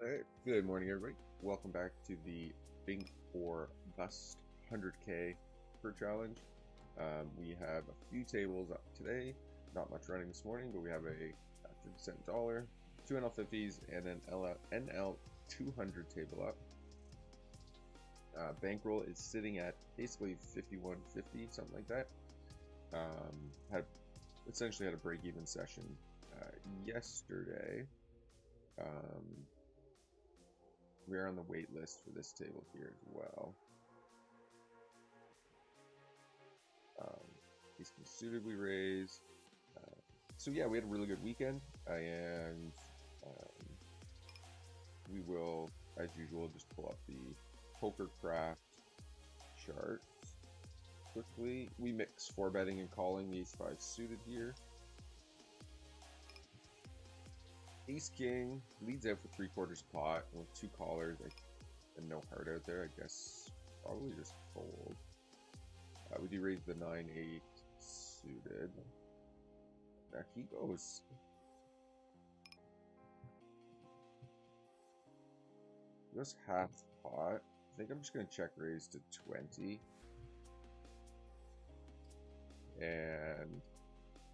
Alright, good morning everybody. Welcome back to the Bink or Bust 100k per challenge. We have a few tables up today. Not much running this morning, but we have a 50-cent dollar, two NL50s, and an NL 200 table up. Bankroll is sitting at basically 51.50, something like that. Essentially had a break-even session yesterday. We are on the wait list for this table here as well. These can suitably raise. So yeah, we had a really good weekend, and we will, as usual, just pull up the Poker Craft charts quickly. We mix 4-betting and calling the ace-5 suited here. Ace King leads out for 3/4 pot with 2 callers and no heart out there. I guess probably just fold. We do raise the 9/8 suited. Now he goes half pot. I think I'm just gonna check raise to 20, and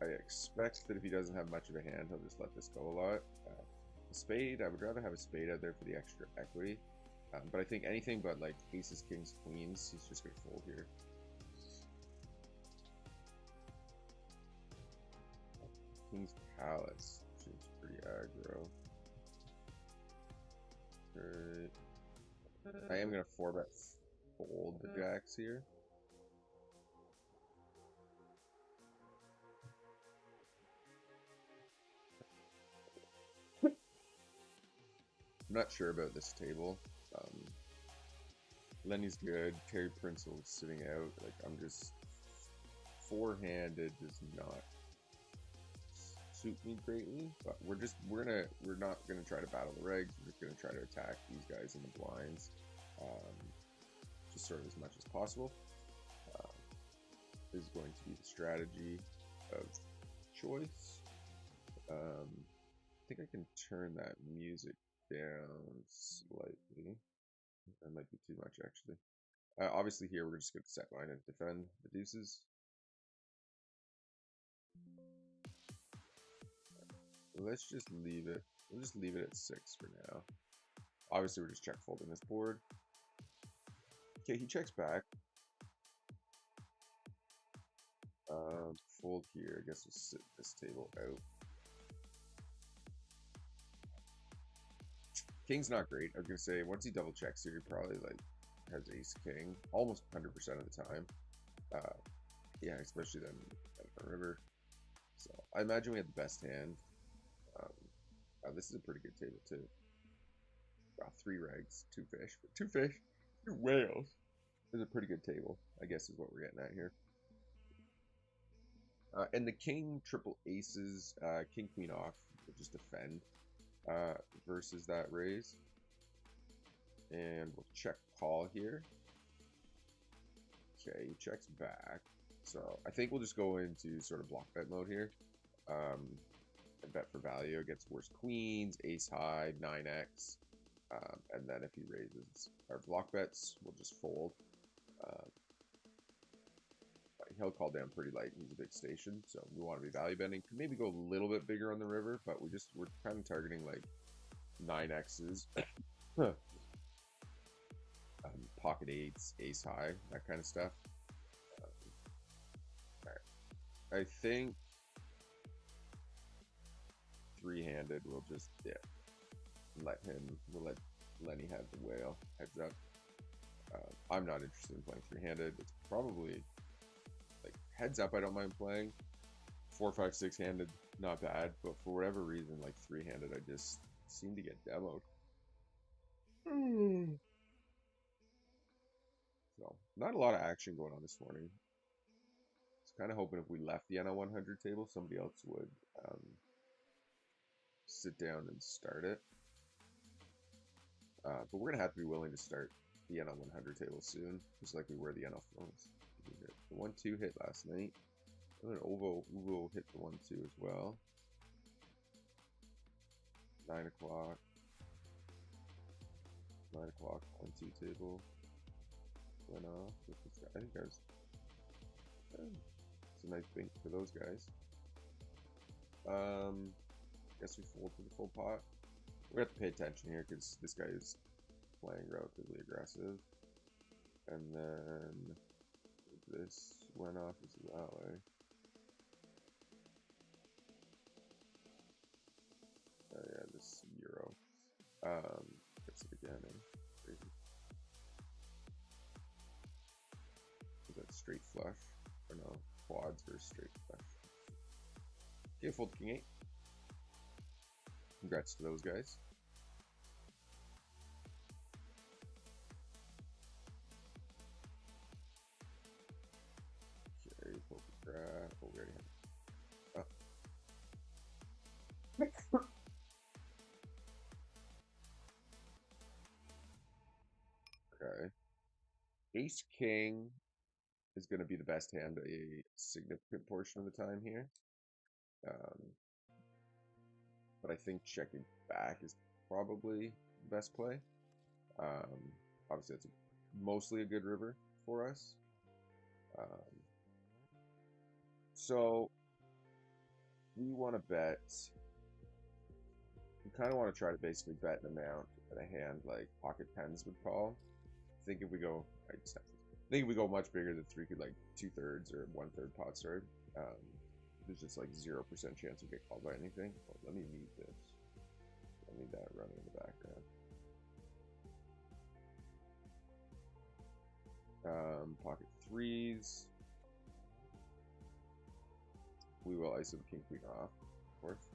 I expect that if he doesn't have much of a hand, he'll just let this go a lot. A spade, I would rather have a spade out there for the extra equity. But I think anything but like aces, kings, queens, he's just going to fold here. King's Palace seems pretty aggro. I am going to 4-bet fold the jacks here. I'm not sure about this table. Lenny's good. Terry Prince's sitting out. Like, I'm just 4-handed does not suit me greatly. But we're not gonna try to battle the regs. We're just gonna try to attack these guys in the blinds, just sort of as much as possible. Is going to be the strategy of choice. I think I can turn that music down slightly. That might be too much, actually. Obviously here we're just going to set line and defend the deuces. Let's just leave it. We'll just leave it at 6 for now. Obviously we're just check folding this board. Okay, he checks back. Fold here. I guess we'll sit this table out. King's not great. I was gonna say once he double checks here, he probably like has ace king almost 100% of the time. Yeah, especially then at the river. So I imagine we have the best hand. This is a pretty good table too. 3 regs, 2 fish, 2 fish, 2 whales. This is a pretty good table, I guess is what we're getting at here. And the king, triple aces, king, queen off, will just defend versus that raise. And we'll check call here. Okay, he checks back. So I think we'll just go into sort of block bet mode here. And bet for value against worse queens, ace high, 9x. And then if he raises our block bets, we'll just fold. He'll call down pretty light. He's a big station, so we want to be value betting. Could maybe go a little bit bigger on the river, but we're kind of targeting like 9x's, pocket eights, ace high, that kind of stuff. I think 3-handed we'll just we'll let Lenny have the whale. Heads up. I'm not interested in playing 3-handed. It's probably like heads up. I don't mind playing 4, 5, 6-handed, not bad. But for whatever reason, like 3-handed, I just seem to get demoed. So not a lot of action going on this morning. Kind of hoping if we left the NL 100 table, somebody else would sit down and start it. But we're going to have to be willing to start the NL 100 table soon, just like we were the NL Phones. The 1-2 hit last night. And then Uvo hit the 1-2 as well. 9 o'clock. 9 o'clock on 2 table went off with this guy. I think that was it's a nice bink for those guys. Guess we fold to the full pot. We have to pay attention here because this guy is playing relatively aggressive. And then this went off as well, eh? Oh yeah, this Euro. Gets it again, eh? Crazy. Is that straight flush? Or no, quads versus straight flush. Okay, fold king 8. Congrats to those guys. Okay, poker grab. Oh, we already have it. Oh. Okay. Ace king is going to be the best hand a significant portion of the time here. But I think checking back is probably the best play. Obviously, it's mostly a good river for us. So we want to bet. We kind of want to try to basically bet an amount that a hand like pocket tens would call. I think if we go, I think if we go much bigger than 3, could like 2/3 or 1/3 pot start. There's just like 0% chance we get called by anything. Oh, let me mute this. I need that running in the background. Pocket 3s. We will ISO the king queen off, of course.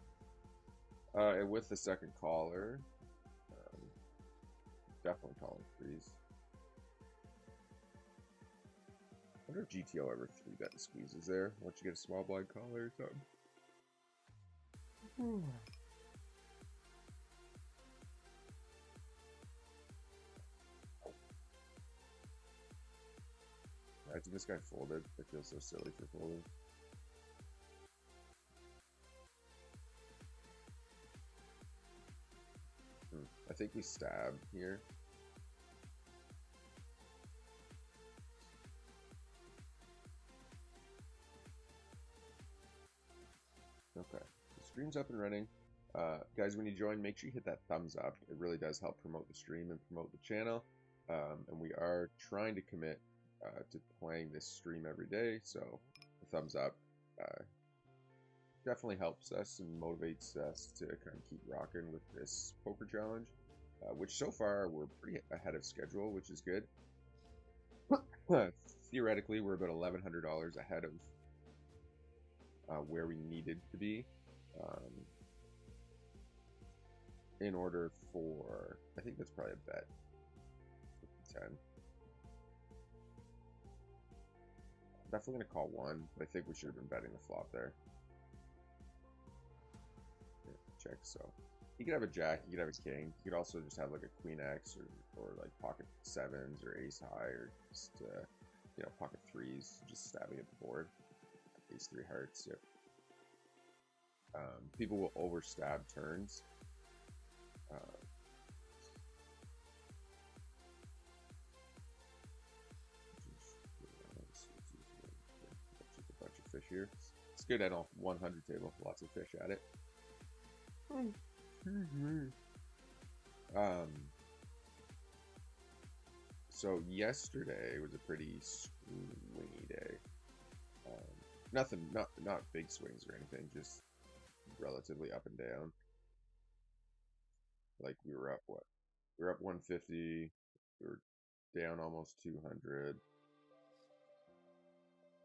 And with the second caller, definitely calling 3s. I wonder if GTO ever 3-bet the squeezes there once you get a small blind caller or something. I think this guy folded. I feel so silly for folding. I think we stab here. Okay, the stream's up and running. Guys, when you join, make sure you hit that thumbs up. It really does help promote the stream and promote the channel. And we are trying to commit to playing this stream every day, so the thumbs up definitely helps us and motivates us to kind of keep rocking with this poker challenge, which so far we're pretty ahead of schedule, which is good. Theoretically, we're about $1,100 ahead of where we needed to be in order for, I think that's probably a bet, 10. Definitely going to call 1, but I think we should have been betting the flop there. Yeah, check, so you could have a jack, you could have a king, you could also just have like a queen X or like pocket 7s or ace high or just, you know, pocket 3s, just stabbing at the board. Ace 3 hearts, yep. People will overstab turns. Just a bunch of fish here. It's good at a 100 table. Lots of fish at it. So yesterday was a pretty swingy day. Not big swings or anything, just relatively up and down. Like we were up what? We were up 150. We were down almost 200.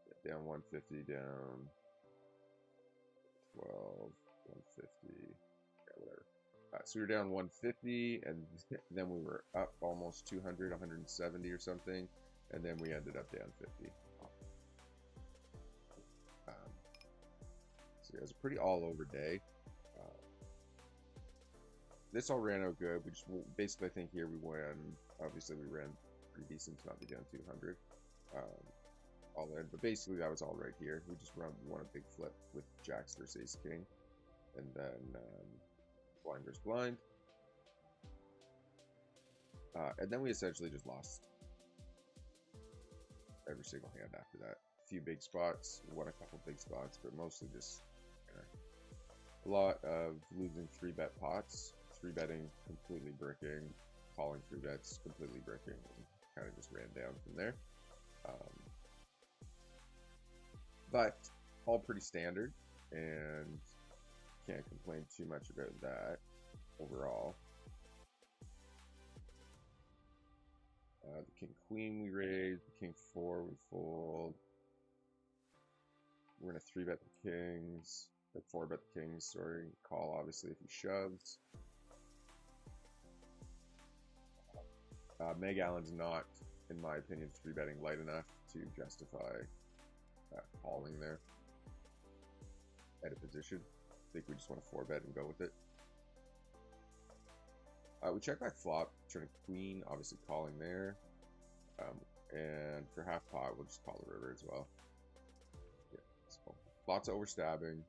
Yeah, down 150, down 12, 150. Yeah, whatever. So we were down 150, and then we were up almost 200, 170 or something, and then we ended up down 50. So yeah, it was a pretty all-over day. This all ran out good. We just basically, I think here we won. Obviously, we ran pretty decent to not be down 200 all in, but basically that was all right here. We just won a big flip with jacks versus ace king, and then blind versus blind. And then we essentially just lost every single hand after that. A few big spots, won a couple big spots, but mostly just a lot of losing 3-bet pots, 3-betting, completely bricking, calling 3-bets, completely bricking, and kind of just ran down from there. But all pretty standard, and can't complain too much about that overall. The king queen we raise, the king 4 we fold. We're gonna 3-bet the kings, 4-bet the kings, sorry, call obviously if he shoves. Meg Allen's not, in my opinion, 3-betting light enough to justify calling there at a position. I think we just want to 4-bet and go with it. We check back flop, turning queen, obviously calling there. And for half pot, we'll just call the river as well. Yeah, so lots of overstabbing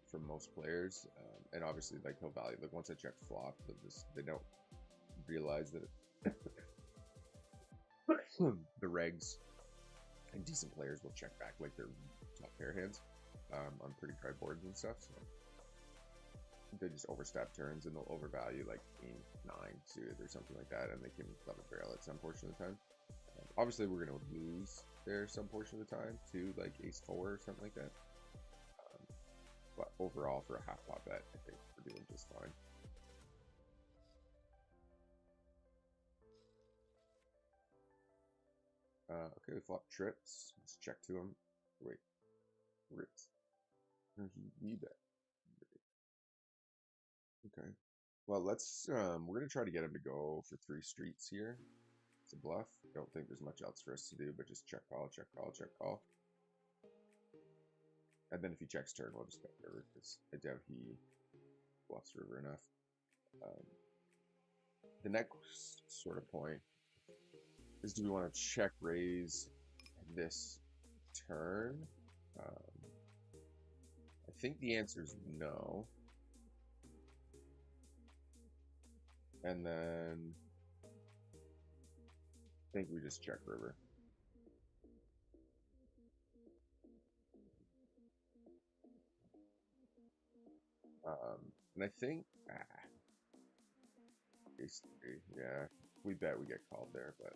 from most players, and obviously like he'll value. Like once I check flop, they don't realize that the regs and decent players will check back like their top pair hands on pretty dry boards and stuff. So they just overstab turns and they'll overvalue like king 9 suited or something like that, and they can double barrel at some portion of the time. Obviously, we're going to lose there some portion of the time to like ace 4 or something like that. But overall, for a half pot bet, I think we're doing just fine. Okay, we flop trips. Let's check to him. Wait, rips. We bet. Okay. Well, let's. We're gonna try to get him to go for 3 streets here. It's a bluff. Don't think there's much else for us to do, but just check call, check call, check call. And then if he checks turn, we'll just bet river because I doubt he bluffs river enough. The next sort of point is, do we want to check raise this turn? I think the answer is no. And then I think we just check river. And I think ace 3, yeah, we bet we get called there, but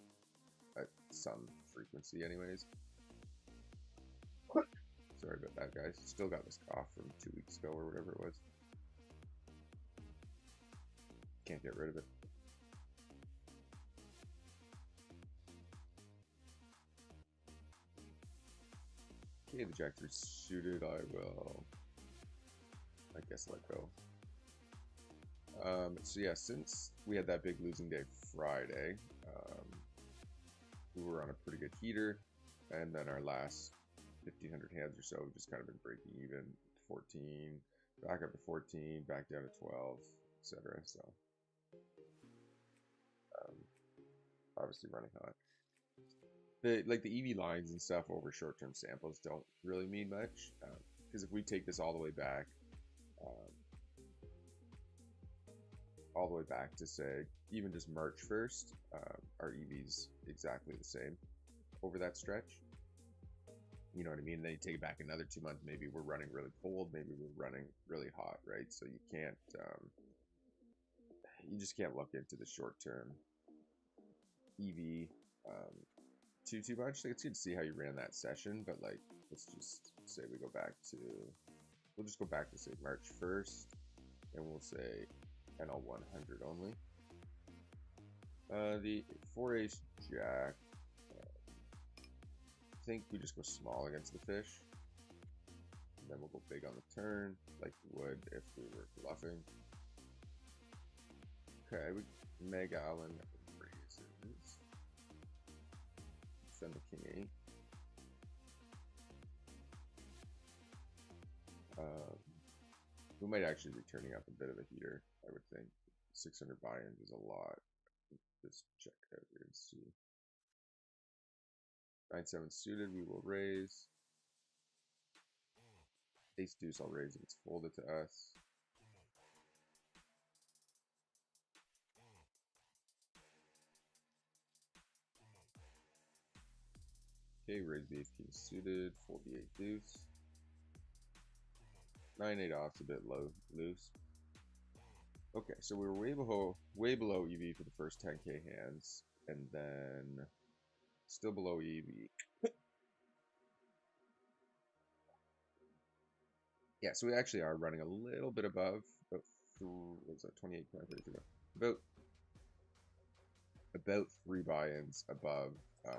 at some frequency anyways. Sorry about that, guys. Still got this cough from 2 weeks ago or whatever it was. Can't get rid of it. Okay, the jack 3 suited. I guess let go. So yeah, since we had that big losing day Friday, we were on a pretty good heater, and then our last 1,500 hands or so, we've just kind of been breaking even. 14, back up to 14, back down to 12, etc. So obviously running hot. The EV lines and stuff over short-term samples don't really mean much, because if we take this all the way back to say even just March 1st, our EV's exactly the same over that stretch. You know what I mean? Then you take it back another 2 months, maybe we're running really cold, maybe we're running really hot, right? So you can't, you just can't look into the short-term EV too much. Like, it's good to see how you ran that session, but like, let's just say we go back to, we'll just go back to say March 1st, and we'll say NL 100 only. The 4 ace jack, I think we just go small against the fish, and then we'll go big on the turn like we would if we were bluffing. Okay, we Meg Allen raises, send the king 8. We might actually be turning up a bit of a heater, I would think. 600 buy-ins is a lot. Just check out here and see. 9-7 suited, we will raise. Ace deuce, I'll raise if it's folded to us. Okay, raise the ace king suited, fold the 8 deuce. 9-8 off's a bit loose. Okay, so we were way below EV for the first 10k hands, and then still below EV. Yeah, so we actually are running a little bit above, about what was that, 28, 33, about 3 buy-ins above EV.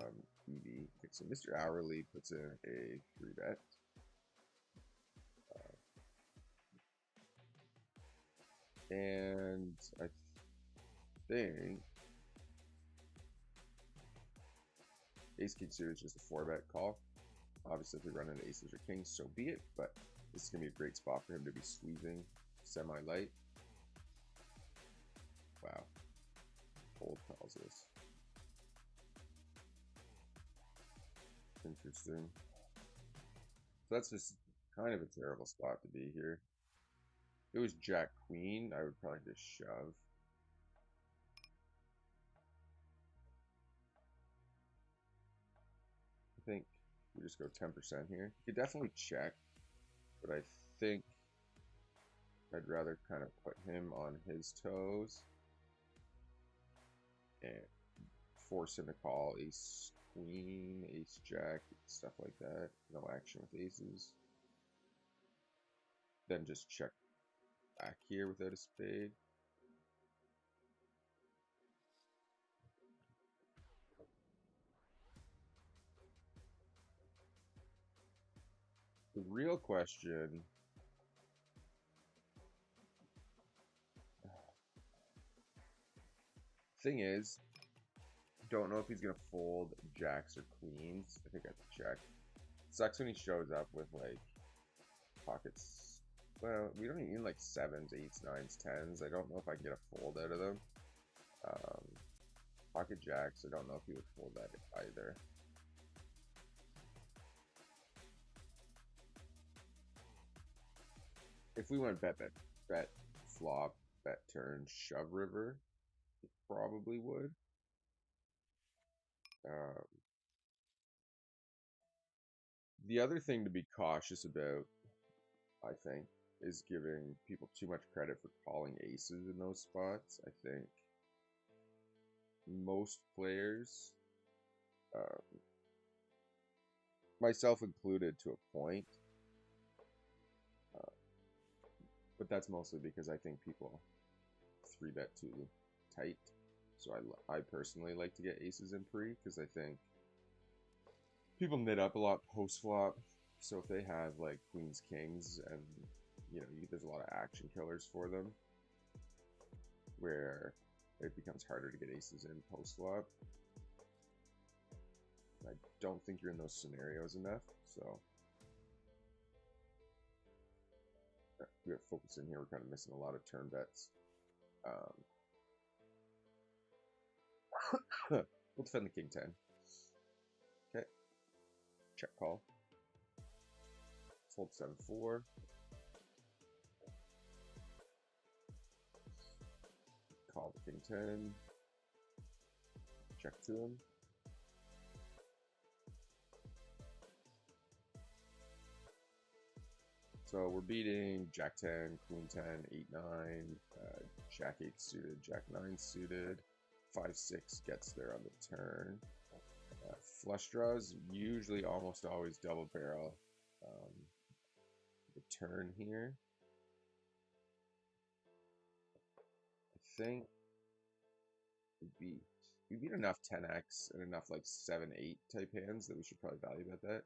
Okay, so Mr. Hourly puts in a 3-bet. And I think ace king suited is just a 4-bet call. Obviously, if we run into aces or kings, so be it. But this is gonna be a great spot for him to be squeezing semi-light. Wow, fold calls this. Interesting. So that's just kind of a terrible spot to be here. If it was Jack Queen, I would probably just shove. I think we just go 10% here. You could definitely check, but I think I'd rather kind of put him on his toes and force him to call ace queen, ace jack, stuff like that. No action with aces. Then just check back here without a spade. The real question thing is, don't know if he's gonna fold jacks or queens. I think I have to check. Sucks when he shows up with like pockets. Well, we don't even need like 7s, 8s, 9s, 10s. I don't know if I can get a fold out of them. Pocket jacks, I don't know if he would fold that either. If we went bet flop, bet turn, shove river, he probably would. The other thing to be cautious about, I think, is giving people too much credit for calling aces in those spots. I think most players, myself included to a point, but that's mostly because I think people 3-bet too tight. So I personally like to get aces in pre because I think people knit up a lot post flop. So if they have like queens, kings, and there's a lot of action killers for them, where it becomes harder to get aces in post flop. I don't think you're in those scenarios enough, so we have to focus in here. We're kind of missing a lot of turn bets. We'll defend the king 10. Okay. Check call. Fold 7-4. Call the king 10. Check to him. So we're beating Jack 10, Queen 10, 8-9, Jack 8 suited, Jack 9 suited, 5-6 gets there on the turn. Flush draws usually almost always double barrel the turn here. I think we beat enough 10x and enough like 7-8 type hands that we should probably value bet that.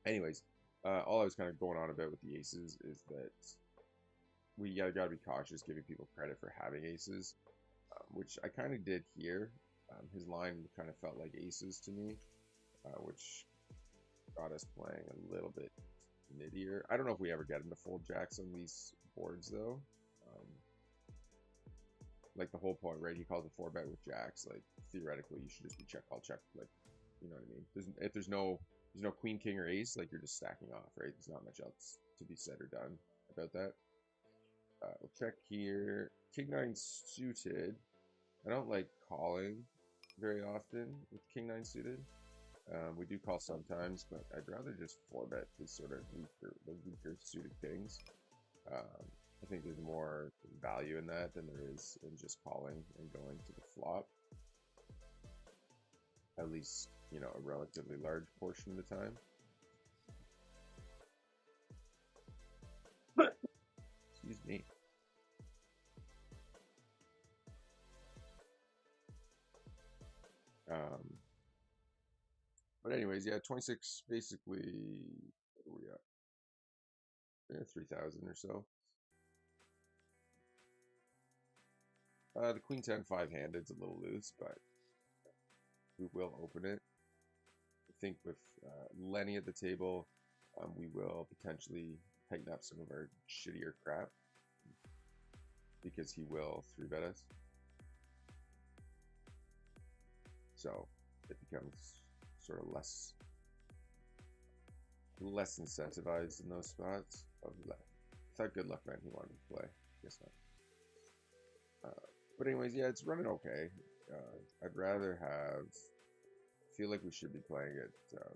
Anyways, all I was kind of going on about with the aces is that we gotta be cautious giving people credit for having aces, which I kind of did here. His line kind of felt like aces to me, which got us playing a little bit nittier. I don't know if we ever get him to fold jacks on these boards though. Like the whole point, right? He calls a 4-bet with jacks. Like theoretically, you should just be check call check. Like, you know what I mean? If there's no queen, king, or ace, like you're just stacking off, right? There's not much else to be said or done about that. We'll check here. King 9 suited. I don't like calling very often with king nine suited. We do call sometimes, but I'd rather just 4-bet the sort of weaker suited kings. I think there's more value in that than there is in just calling and going to the flop. At least, you know, a relatively large portion of the time. Excuse me. But anyways, yeah, 26 basically, what are we at? Yeah, 3,000 or so. The queen 10 5-handed is a little loose, but we will open it. I think with Lenny at the table, we will potentially tighten up some of our shittier crap because he will 3-bet us. So it becomes sort of less incentivized in those spots. I thought good luck meant he wanted to play. Guess not. But anyways, yeah, it's running okay. I'd rather feel like we should be playing it a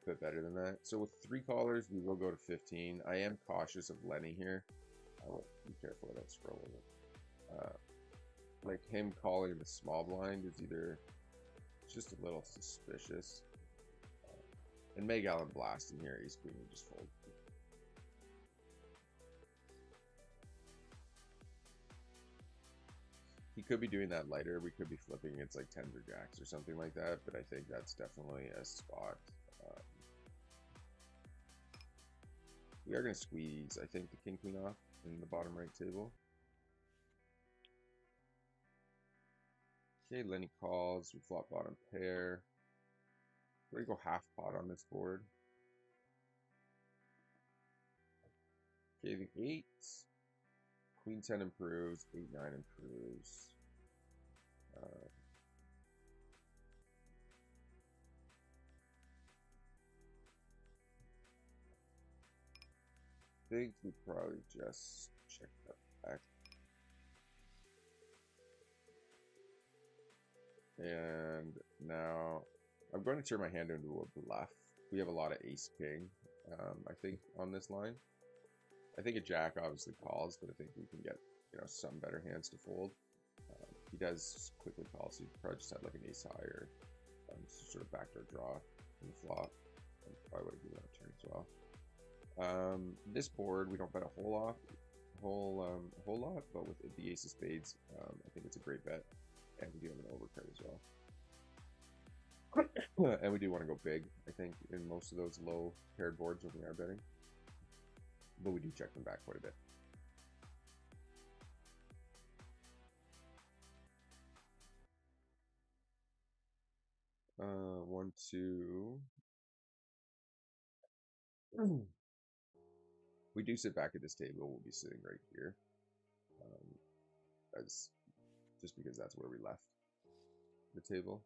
bit better than that. So with 3 callers, we will go to 15. I am cautious of Lenny here. I will be careful I don't scroll over. Like him calling the small blind is either just a little suspicious. And Meg Allen blasting here, ace queen would just fold. He could be doing that lighter. We could be flipping it's like 10s or jacks or something like that, but I think that's definitely a spot. We are going to squeeze, I think, the king queen off in the bottom right table. Okay, Lenny calls. We flop bottom pair. We're going to go half pot on this board. Okay, the 8. Queen 10 improves. 8-9 improves. I think we probably just check that back. And now I'm going to turn my hand into a bluff. We have a lot of ace king, I think, on this line. I think a jack obviously calls, but I think we can get, you know, some better hands to fold. He does quickly call, so you probably just have like an ace high or sort of backdoor draw in the flop. And probably would have given that a turn as well. This board we don't bet a whole lot, but with the ace of spades, I think it's a great bet, and we do have an overcard as well. And we do want to go big, I think, in most of those low paired boards when we are betting, but we do check them back quite a bit. One, two. We do sit back at this table. We'll be sitting right here, as just because that's where we left the table.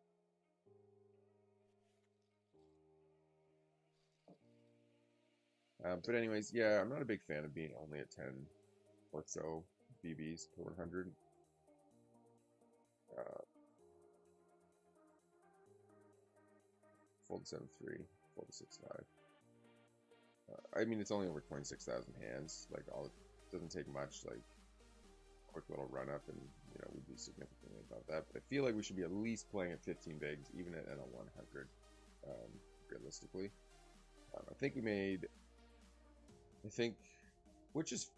But anyways, yeah, I'm not a big fan of being only at 10 or so BBs per 100. Fold 7-3, fold 6-5. I mean, it's only over 26,000 hands. Like, all it doesn't take much. Like, quick little run up, and you know we'd be significantly above that. But I feel like we should be at least playing at 15 bigs, even at a 100, realistically. I think we made. I think, which is,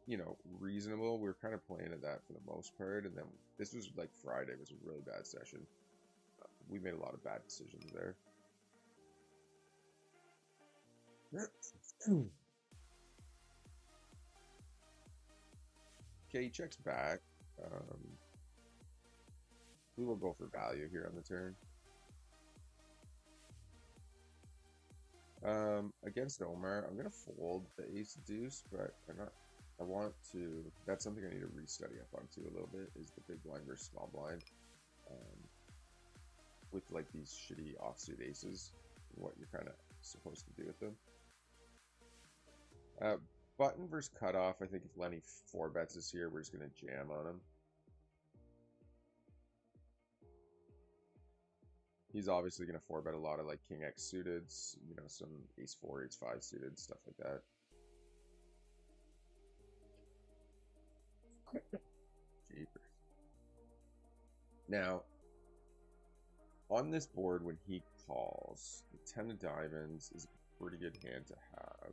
you know, reasonable. We were kind of playing at that for the most part, and then this was like Friday was a really bad session. We made a lot of bad decisions there. Okay, he checks back. We will go for value here on the turn. Against Omar, I'm gonna fold the ace deuce, but I want to. That's something I need to restudy up onto a little bit. Is the big blind versus small blind, with like these shitty offsuit aces, what you're kind of supposed to do with them. Button versus cutoff. I think if Lenny 4-bets us here, we're just gonna jam on him. He's obviously going to 4-bet a lot of like King X suited, you know, some Ace 4, Ace 5 suited, stuff like that. Jeepers. Now, on this board, when he calls, the 10 of diamonds is a pretty good hand to have.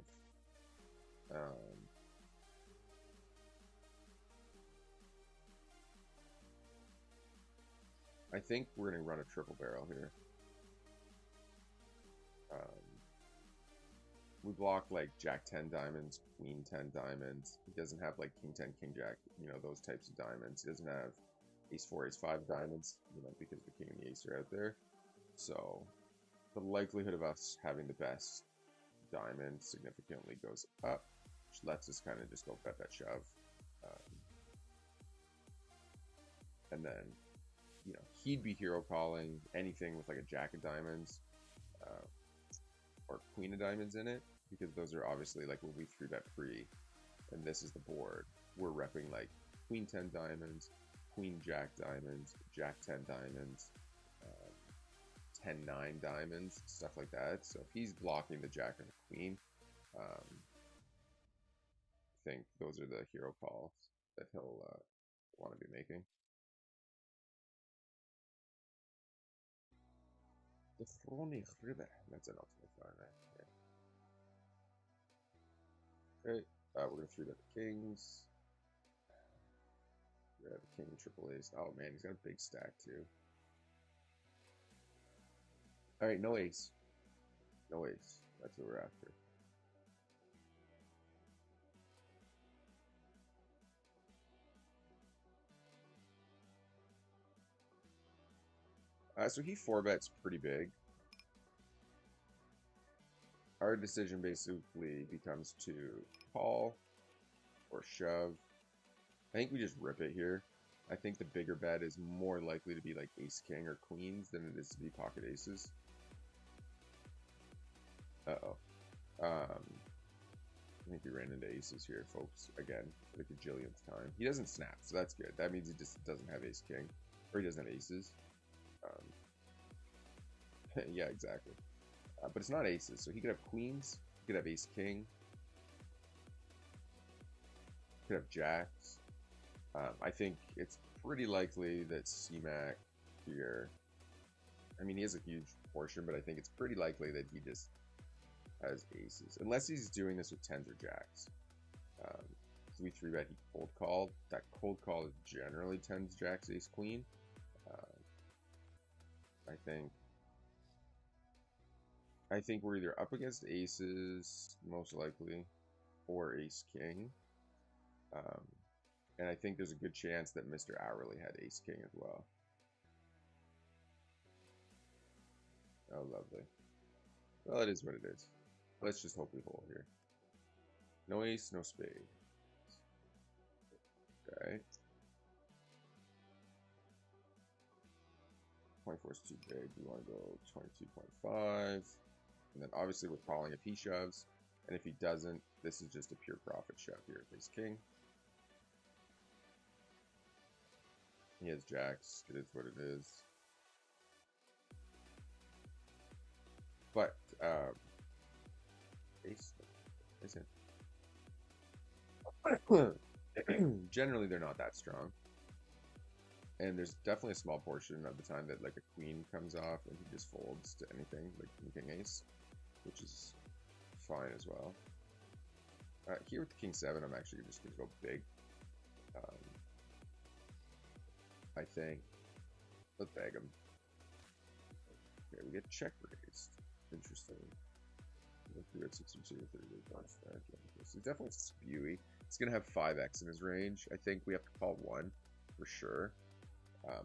I think we're going to run a triple barrel here. We block like Jack 10 diamonds, Queen 10 diamonds. He doesn't have like King 10, King Jack, you know, those types of diamonds. He doesn't have Ace 4, Ace 5 diamonds, you know, because the King and the Ace are out there. So the likelihood of us having the best diamond significantly goes up, which lets us kind of just go bet that shove. And then, you know, he'd be hero calling anything with like a Jack of diamonds or Queen of diamonds in it, because those are obviously like when we 3-bet pre, and this is the board. We're repping like Queen 10 diamonds, Queen Jack diamonds, Jack 10 diamonds, 10-9 diamonds, stuff like that. So if he's blocking the Jack and the Queen, I think those are the hero calls that he'll want to be making. The Throne River. That's an ultimate fire, man. Okay, we're gonna 3-bet the kings. We have a king and triple ace. Oh man, he's got a big stack too. All right, no ace. No ace. That's what we're after. So he 4-bets pretty big. Our decision basically becomes to call or shove. I think we just rip it here. I think the bigger bet is more likely to be like ace king or queens than it is to be pocket aces. Uh-oh. I think he ran into aces here, folks, again, for the gajillionth time. He doesn't snap, so that's good. That means he just doesn't have ace king, or he doesn't have aces. Yeah, exactly. But it's not aces, so he could have queens, he could have ace king, he could have jacks. I think it's pretty likely that C-Mac here, I mean, he has a huge portion, but I think it's pretty likely that he just has aces, unless he's doing this with 10s or jacks. So we 3-bet, he cold called. That cold call is generally 10s, jacks, ace, queen. I think we're either up against aces, most likely, or ace king. And I think there's a good chance that Mr. Hourly had ace king as well. Oh, lovely. Well, it is what it is. Let's just hope we hold here. No ace, no spade. Okay. 24 is too big. We want to go 22.5. And then obviously we're calling if he shoves. And if he doesn't, this is just a pure profit shove here with ace king. He has jacks. It is what it is. But ace generally they're not that strong. And there's definitely a small portion of the time that like a queen comes off and he just folds to anything like king ace, which is fine as well. Here with the king 7, I'm actually just going to go big. I think. Let's bag him. Okay, we get check raised. Interesting. It's definitely spewy. It's going to have 5x in his range. I think we have to call 1 for sure.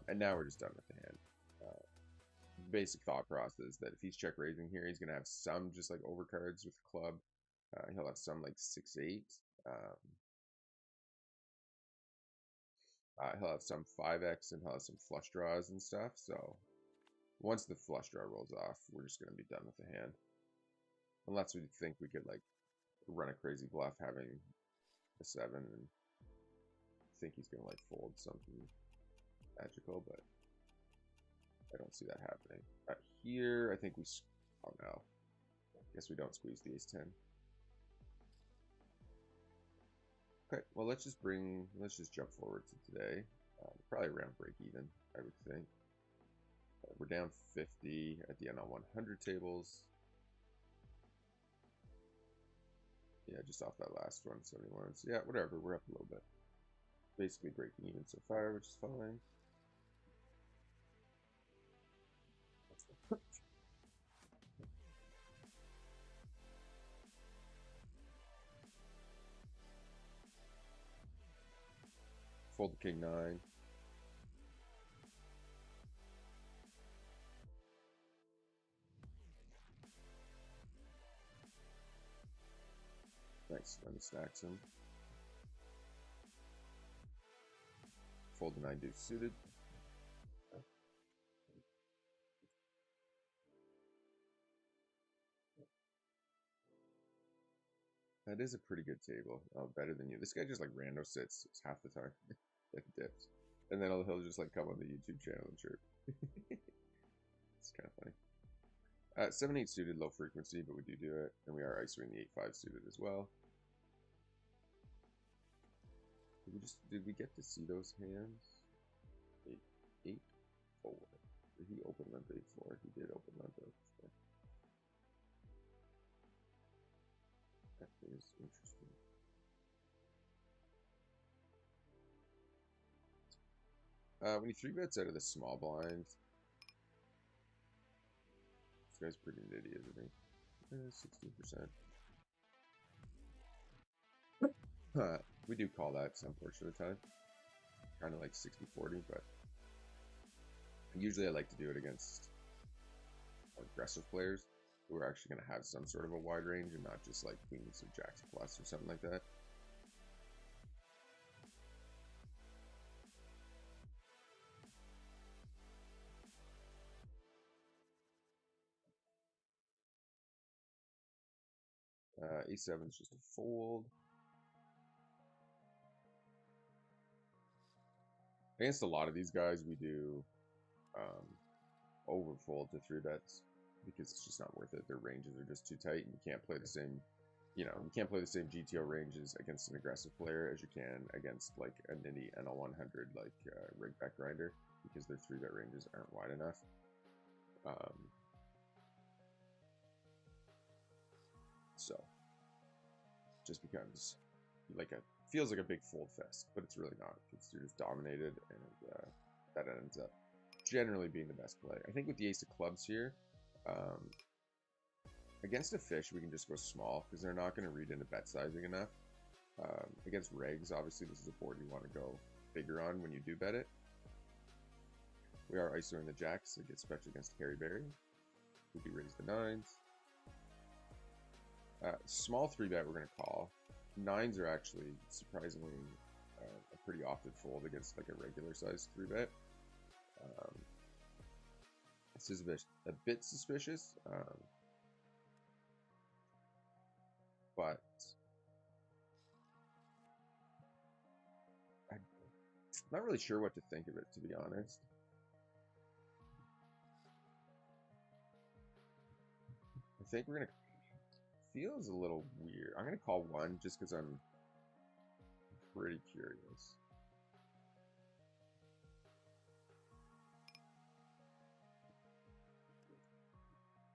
And now we're just done with the hand. Basic thought process that if he's check raising here, he's going to have some just like overcards with the club. He'll have some like 6-8. He'll have some 5x and he'll have some flush draws and stuff. So once the flush draw rolls off, we're just going to be done with the hand. Unless we think we could like run a crazy bluff having a 7 and think he's going to like fold something magical, but I don't see that happening. Here, I think we... Oh, no. Guess we don't squeeze the ace-10. Okay, well, let's just jump forward to today. Probably around break even, I would think. We're down 50 at the NL 100 tables. Yeah, just off that last one, 71. So yeah, whatever, we're up a little bit. Basically breaking even so far, which is fine. Fold the king 9. Nice, let me stack some. Fold the 9 deuce suited. That is a pretty good table. Oh, better than you. This guy just like rando sits half the time. It dips. And then he'll just like come on the YouTube channel and chirp. It's kind of funny. 7-8 suited, low frequency, but we do it. And we are ISOing the 8-5 suited as well. Did we get to see those hands? 8-4. Did he open limp 8-4? He did open limp 8-4. That is interesting. When he 3-bets out of the small blind, this guy's pretty nitty, isn't he? 16%. We do call that some portion of the time. Kind of like 60-40, but usually I like to do it against aggressive players who are actually going to have some sort of a wide range and not just like queens or jacks plus or something like that. A7 is just a fold. Against a lot of these guys, we do overfold to 3-bets because it's just not worth it. Their ranges are just too tight, and you can't play the same, you can't play the same GTO ranges against an aggressive player as you can against like a nitty NL 100 like rig back grinder because their 3-bet ranges aren't wide enough. So just becomes like feels like a big fold fest, but it's really not. It's you're just dominated, and that ends up generally being the best play. I think with the ace of clubs here, against a fish, we can just go small because they're not going to read into bet sizing enough. Against regs, obviously, this is a board you want to go bigger on when you do bet it. We are ISOing the jacks, so it gets stretched against Harry Berry. We do raise the 9s. Small 3-bet we're going to call. 9s are actually surprisingly a pretty often fold against like a regular sized 3-bet. This is a bit suspicious, but I'm not really sure what to think of it, to be honest. I think we're gonna feels a little weird. I'm gonna call 1 just because I'm pretty curious.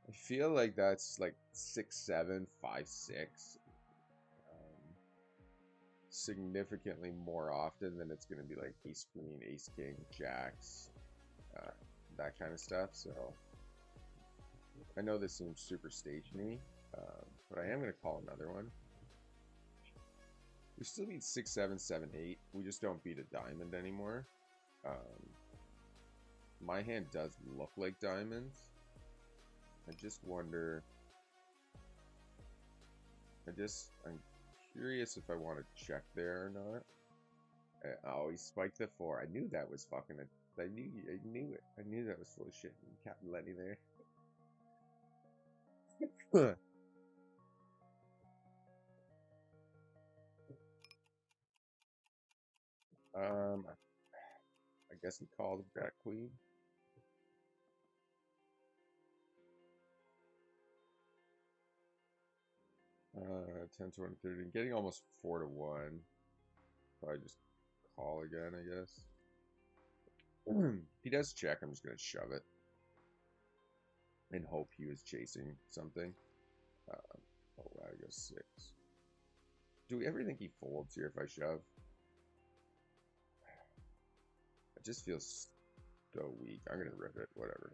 I feel like that's like 6-7, 5-6. Significantly more often than it's going to be like ace queen, ace king, jacks, that kind of stuff. So I know this seems super stagey, but I am going to call another one. We still beat 6-7, 7-8. We just don't beat a diamond anymore. My hand does look like diamonds. I just wonder. I'm curious if I want to check there or not. Oh, he spiked the 4. I knew that was fucking it. I knew it. I knew that was full of shit. Captain Lenny there. I guess he called Jack Queen. 10, 20, 30. Getting almost 4 to 1. Probably just call again, I guess. If he does check, I'm just going to shove it. And hope he was chasing something. Oh, wow, I guess 6. Do we ever think he folds here if I shove? It just feels so weak. I'm going to rip it. Whatever.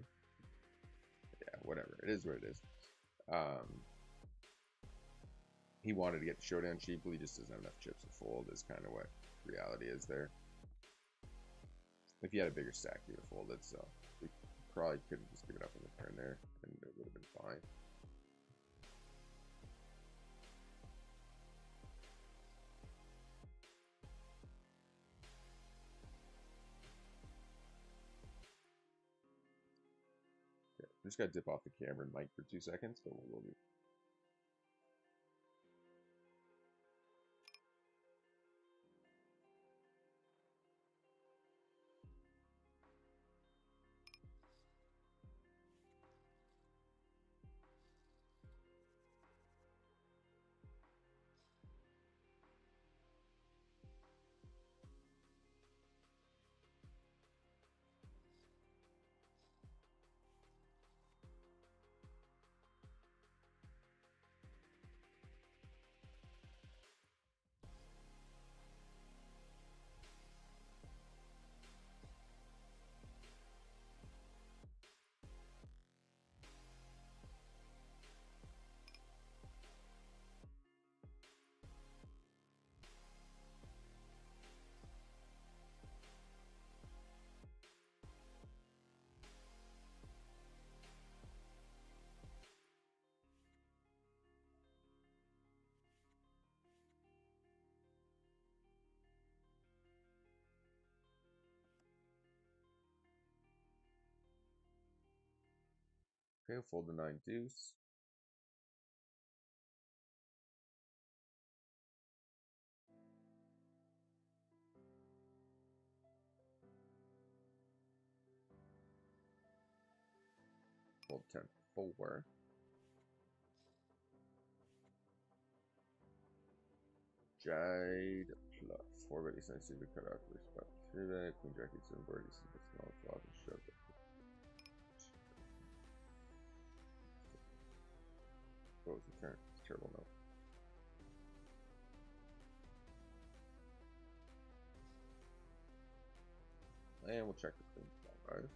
Yeah, whatever. It is what it is. He wanted to get the showdown cheaply. He just doesn't have enough chips to fold is kind of what reality is there. If he had a bigger stack, he would have folded. So we probably could have just given up on the turn there, and it would have been fine. Okay, I'm just gotta dip off the camera and mic for 2 seconds, but we'll be. Okay, we'll fold the 9 deuce. Fold 10 4. Jade plus 4 bet is nice to cut off the spot. 3 bet, queen jack is on board. This is the small flop and shove it. What was the turn? It's a terrible note. And we'll check the queen. Alright.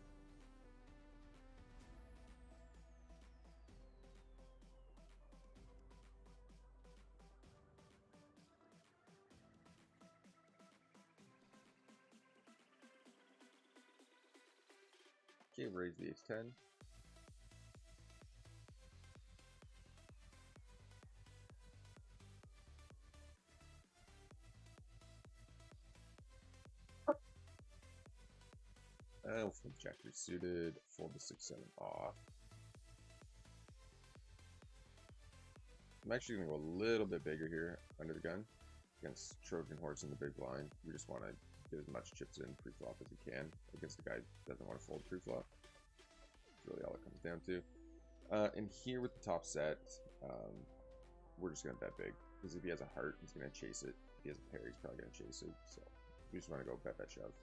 Okay, raise the ace-10. We'll fold jack suited, fold the 6-7 off. I'm actually going to go a little bit bigger here under the gun against Trojan Horse in the big blind. We just want to get as much chips in pre-flop as we can against the guy who doesn't want to fold pre-flop. That's really all it comes down to. And here with the top set, we're just going to bet big. Because if he has a heart, he's going to chase it. If he has a pair, he's probably going to chase it. So we just want to go bet, bet, shove.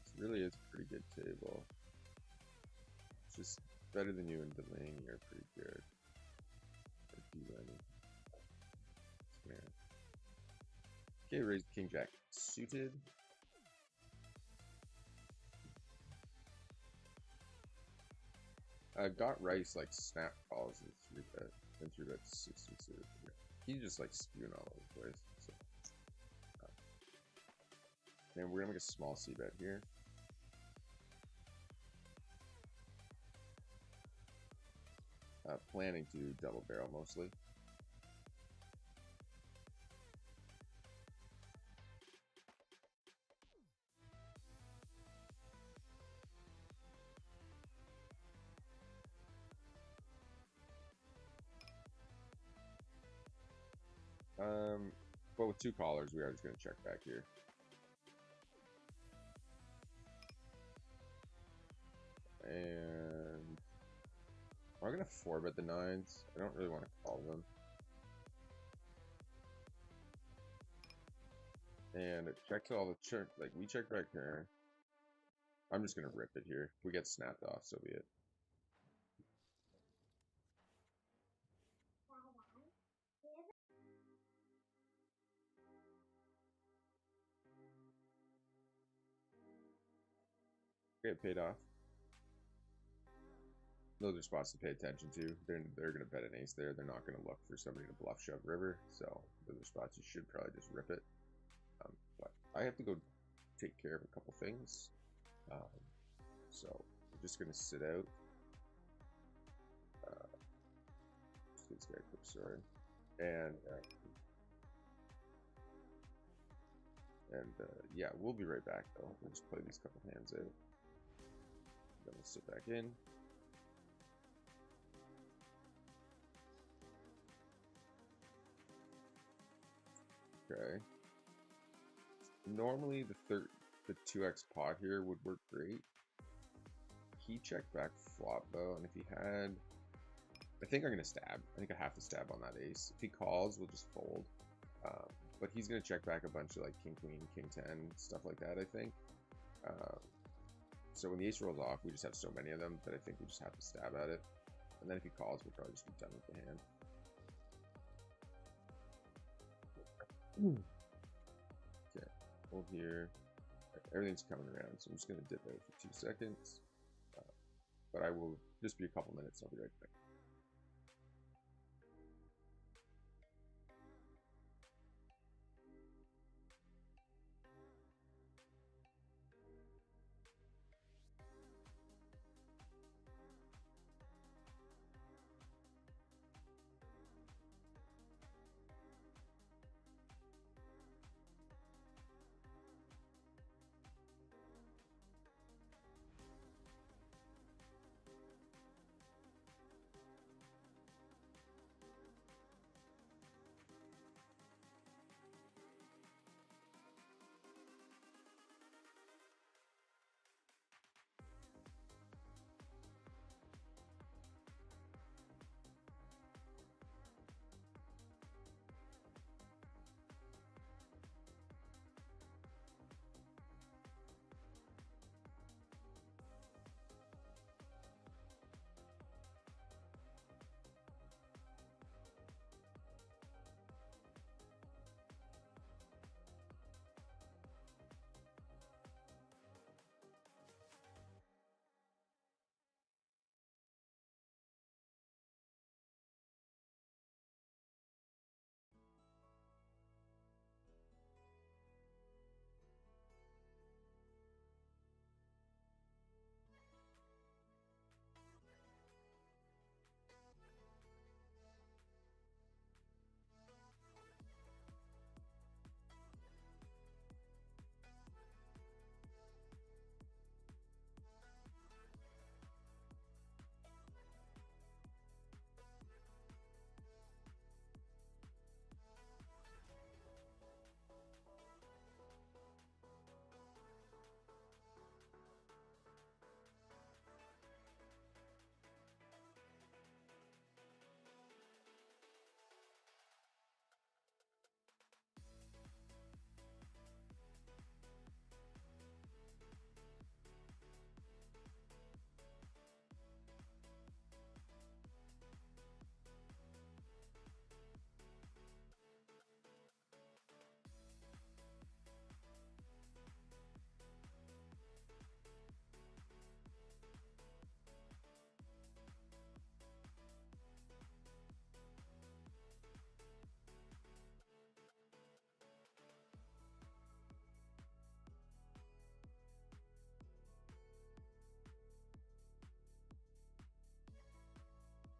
This really is a pretty good table. It's just better than you and Delaney are pretty good. Okay, raise King Jack suited. Got Rice like snap calls and 3-bet, and 3-bet 60 suited. Yeah. He's just like spewing all over the place. So. And we're gonna make a small c-bet here. Planning to double barrel mostly. But with 2 callers, we are just going to check back here. And I'm going to 4-bet the 9s. I don't really want to call them. And it checks all the check. Like, we check back here. I'm just going to rip it here. If we get snapped off, so be it. Get paid off. Those are spots to pay attention to. They're going to bet an ace there. They're not going to look for somebody to bluff shove river. So those are spots you should probably just rip it. But I have to go take care of a couple things. So I'm just going to sit out. Just give this guy a quick sword. And yeah, we'll be right back though. We'll just play these couple hands out. Then we'll sit back in. Okay. Normally the 2x pot here would work great. He checked back flop though, and if he had, I think I'm gonna stab. I think I have to stab on that ace. If he calls, we'll just fold. But he's gonna check back a bunch of like king queen, king 10, stuff like that. I think. So when the ace rolls off, we just have so many of them that I think we just have to stab at it. And then if he calls, we'll probably just be done with the hand. Okay, hold here. Everything's coming around, so I'm just gonna dip out for 2 seconds. But I will just be a couple minutes. I'll be right back.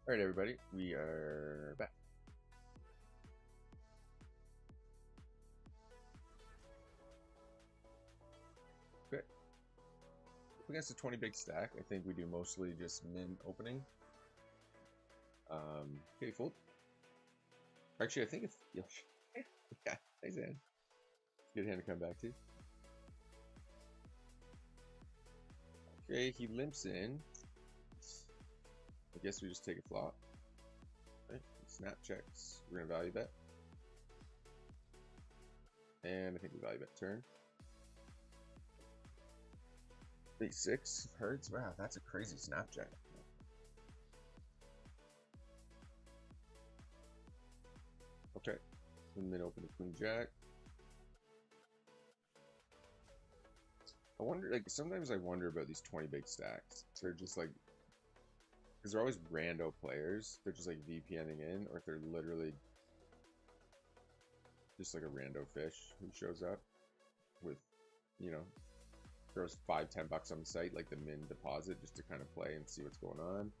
All right, everybody, we are back. Okay. Up against a 20 big stack, I think we do mostly just min opening. Okay, fold. Actually, I think it's Yeah, nice hand. Good hand to come back to. Okay, he limps in. I guess we just take a flop. Right. Snap checks. We're gonna value bet. And I think we value bet turn. Big 6 hurts. Wow, that's a crazy snap check. Okay. And then open the queen jack. I wonder, like, sometimes I wonder about these 20 big stacks. They're just like, because they're always rando players. They're just like VPNing in, or if they're literally just like a rando fish who shows up with, you know, throws $5-10 on the site, like the min deposit, just to kind of play and see what's going on.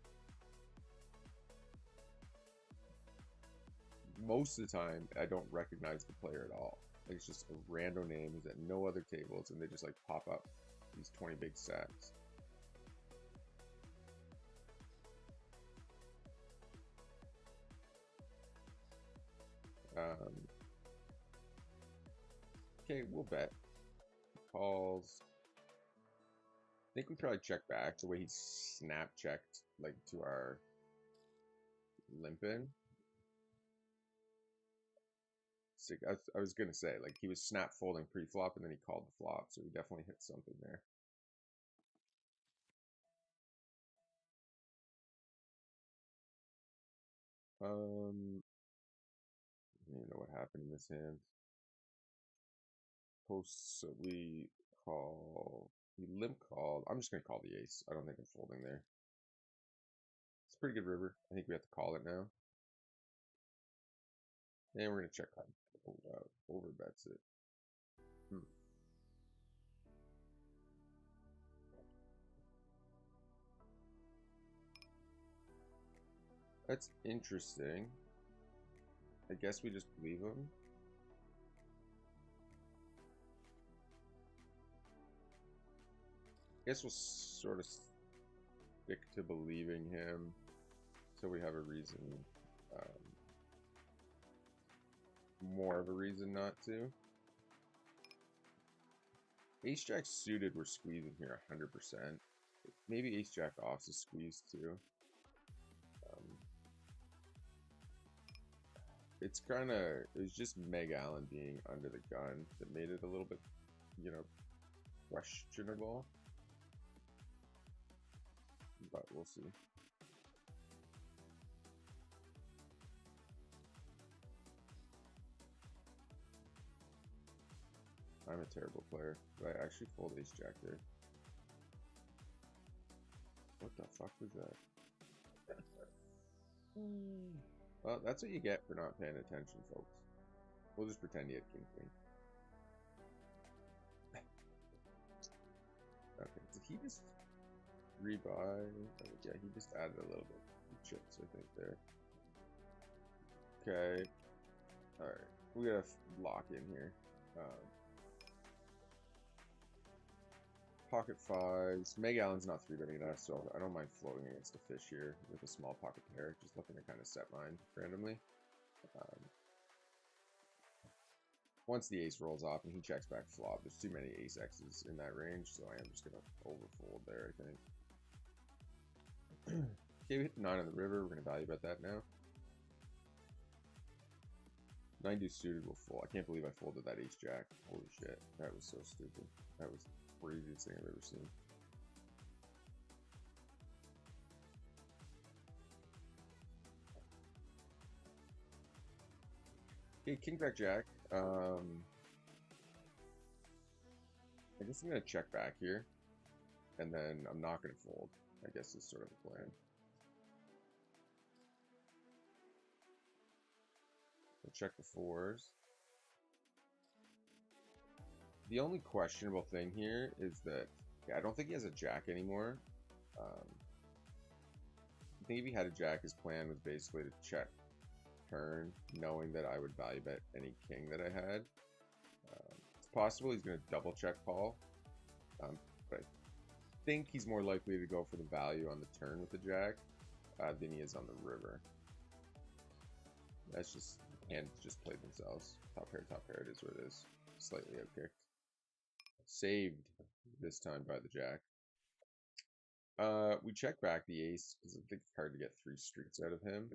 Most of the time, I don't recognize the player at all. Like, it's just a random name who's at no other tables, and they just like pop up these 20 big stacks. Okay, we'll bet. Calls. I think we probably check back the way he snap checked like to our limp in. I was gonna say, like, he was snap folding pre-flop and then he called the flop, so he definitely hit something there. I don't even know what happened in this hand. Posts, so we call. He limp called. I'm just gonna call the ace. I don't think I'm folding there. It's a pretty good river. I think we have to call it now. And we're gonna check call. Oh wow, over bets it. That's interesting. I guess we just believe him. I guess we'll sort of stick to believing him until we have a reason, more of a reason not to. Ace Jack suited, we're squeezing here 100%. Maybe Ace Jack off's a squeeze too. It's kind of, it was just Meg Allen being under the gun that made it a little bit, you know, questionable. But we'll see. I'm a terrible player. But I actually fold Ace Jack there. What the fuck was that? Well, that's what you get for not paying attention, folks. We'll just pretend he had King Queen. Okay, did he just rebuy? Oh, yeah, he just added a little bit of chips, I think, there. Okay. Alright, we gotta lock in here. Pocket fives. Meg Allen's not 3-betting us, so I don't mind floating against a fish here with a small pocket pair. Just looking to kind of set mine randomly. Once the ace rolls off and he checks back flop, there's too many ace X's in that range, so I am just going to overfold there, I think. Okay, we hit the 9 on the river. We're going to value bet that now. 9 deuce suited will fold. I can't believe I folded that ace jack. Holy shit. That was so stupid. That was the craziest thing I've ever seen. Okay, king jack jack. I guess I'm going to check back here. And then I'm not going to fold. I guess is sort of the plan. We'll check the fours. The only questionable thing here is that I don't think he has a jack anymore. I think if he had a jack, his plan was basically to check turn, knowing that I would value bet any king that I had. It's possible he's going to double check call, but I think he's more likely to go for the value on the turn with the jack than he is on the river. That's just hands just played themselves. Top pair. It is what it is. Slightly outkicked. Saved this time by the jack. We check back the ace because I think it's hard to get 3 streets out of him,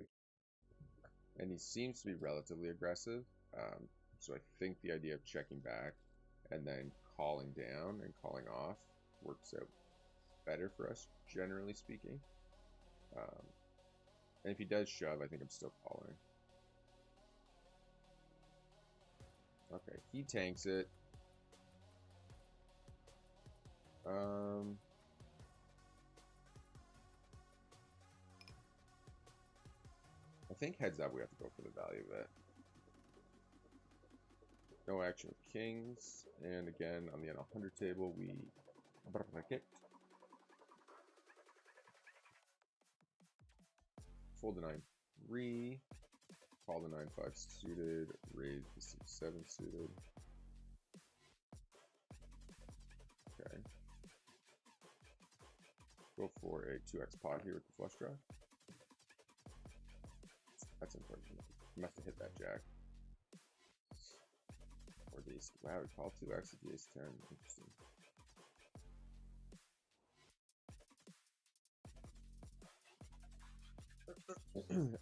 and he seems to be relatively aggressive. So I think the idea of checking back and then calling down and calling off works out better for us, generally speaking. And if he does shove, I think I'm still calling. Okay, he tanks it. I think heads up we have to go for the value of it. No action with kings, and again on the N100 table we bracket. Fold the 9-3, call the 9-5 suited, raise the 6-7 suited. Okay. Go for a 2x pot here with the flush draw. That's unfortunate. You must have hit that jack. Or the ace. Wow, we called 2x at the ace 10. Interesting.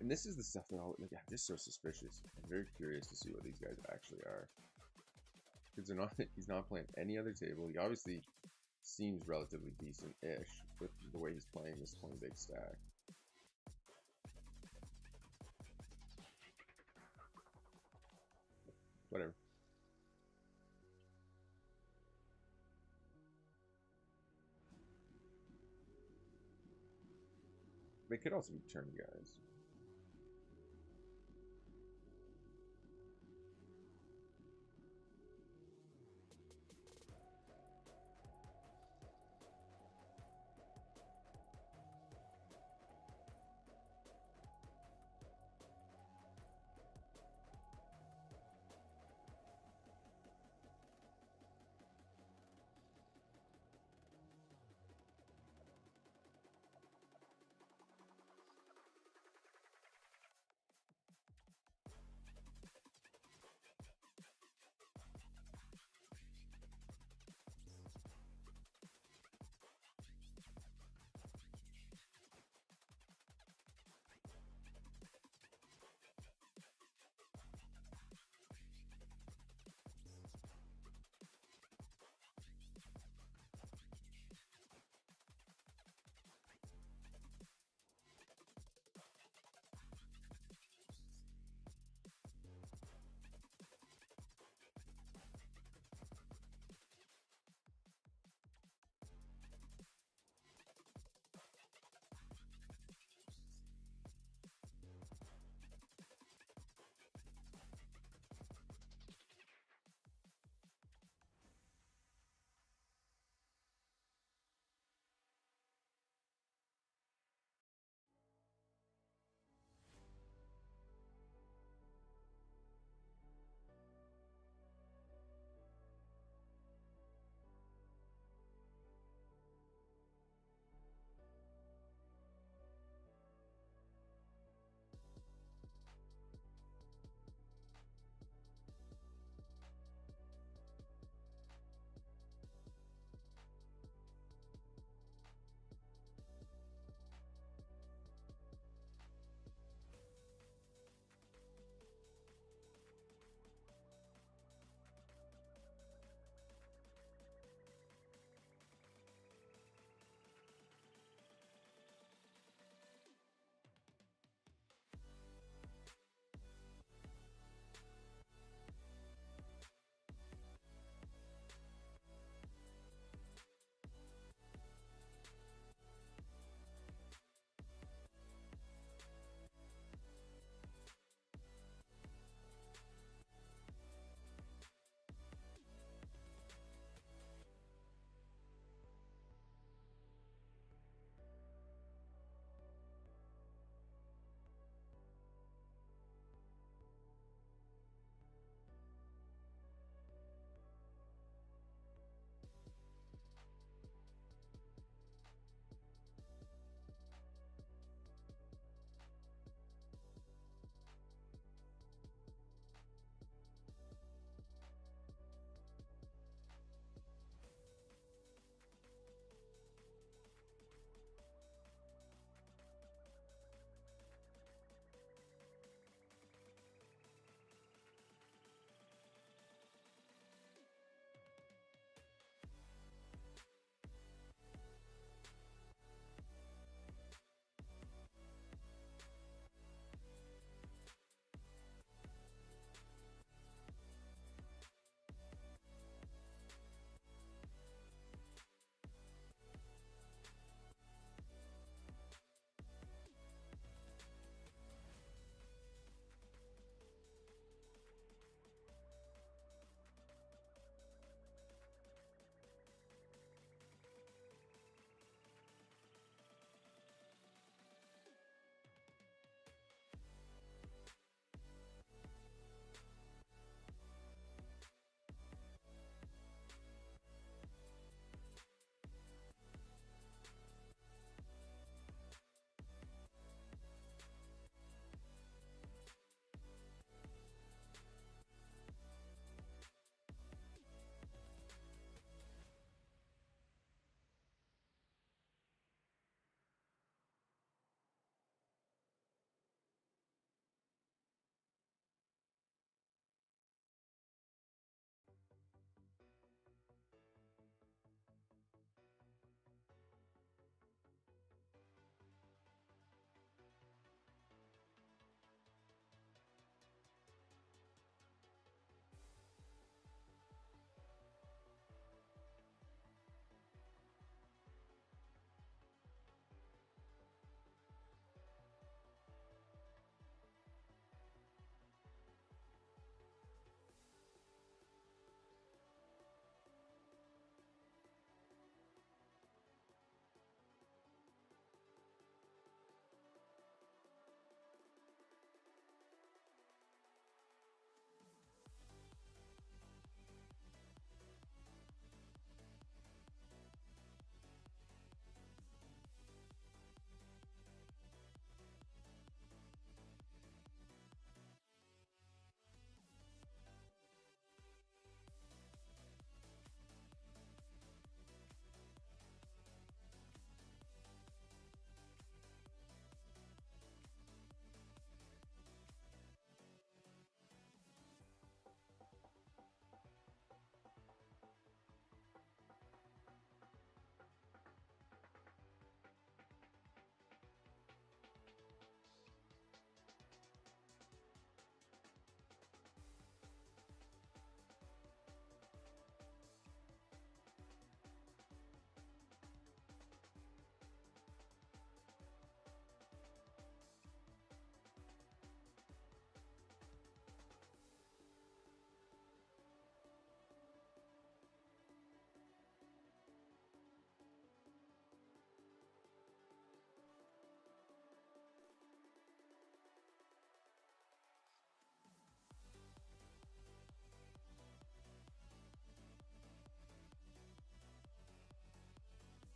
And this is the stuff that I'm just so suspicious. I'm very curious to see what these guys actually are. Because they're not. He's not playing any other table. He obviously seems relatively decent-ish with the way he's playing this 20 big stack. Whatever. They could also be turn guys.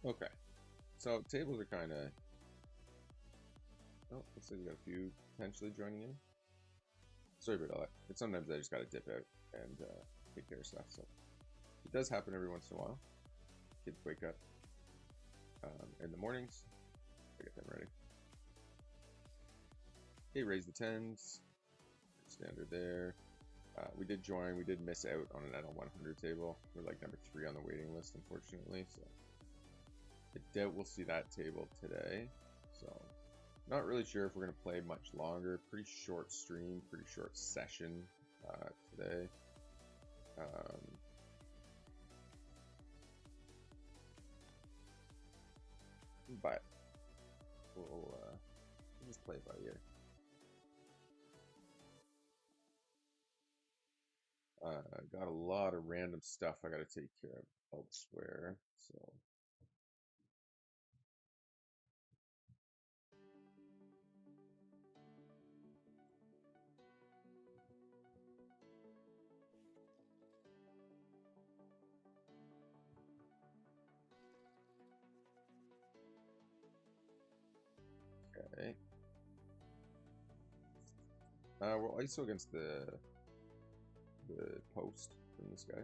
Okay, so tables are kind of. Oh, looks like we got a few potentially joining in. Sorry about all that. But sometimes I just gotta dip out and take care of stuff. So it does happen every once in a while. Kids wake up in the mornings. I get them ready. Okay, raise the tens. Standard there. We did join. We did miss out on an NL100 table. We're like number 3 on the waiting list, unfortunately. So I doubt we'll see that table today. So not really sure if we're going to play much longer. Pretty short stream, pretty short session today. But we'll just play it by ear. Got a lot of random stuff I got to take care of elsewhere. So okay. We're ISO against the post from this guy.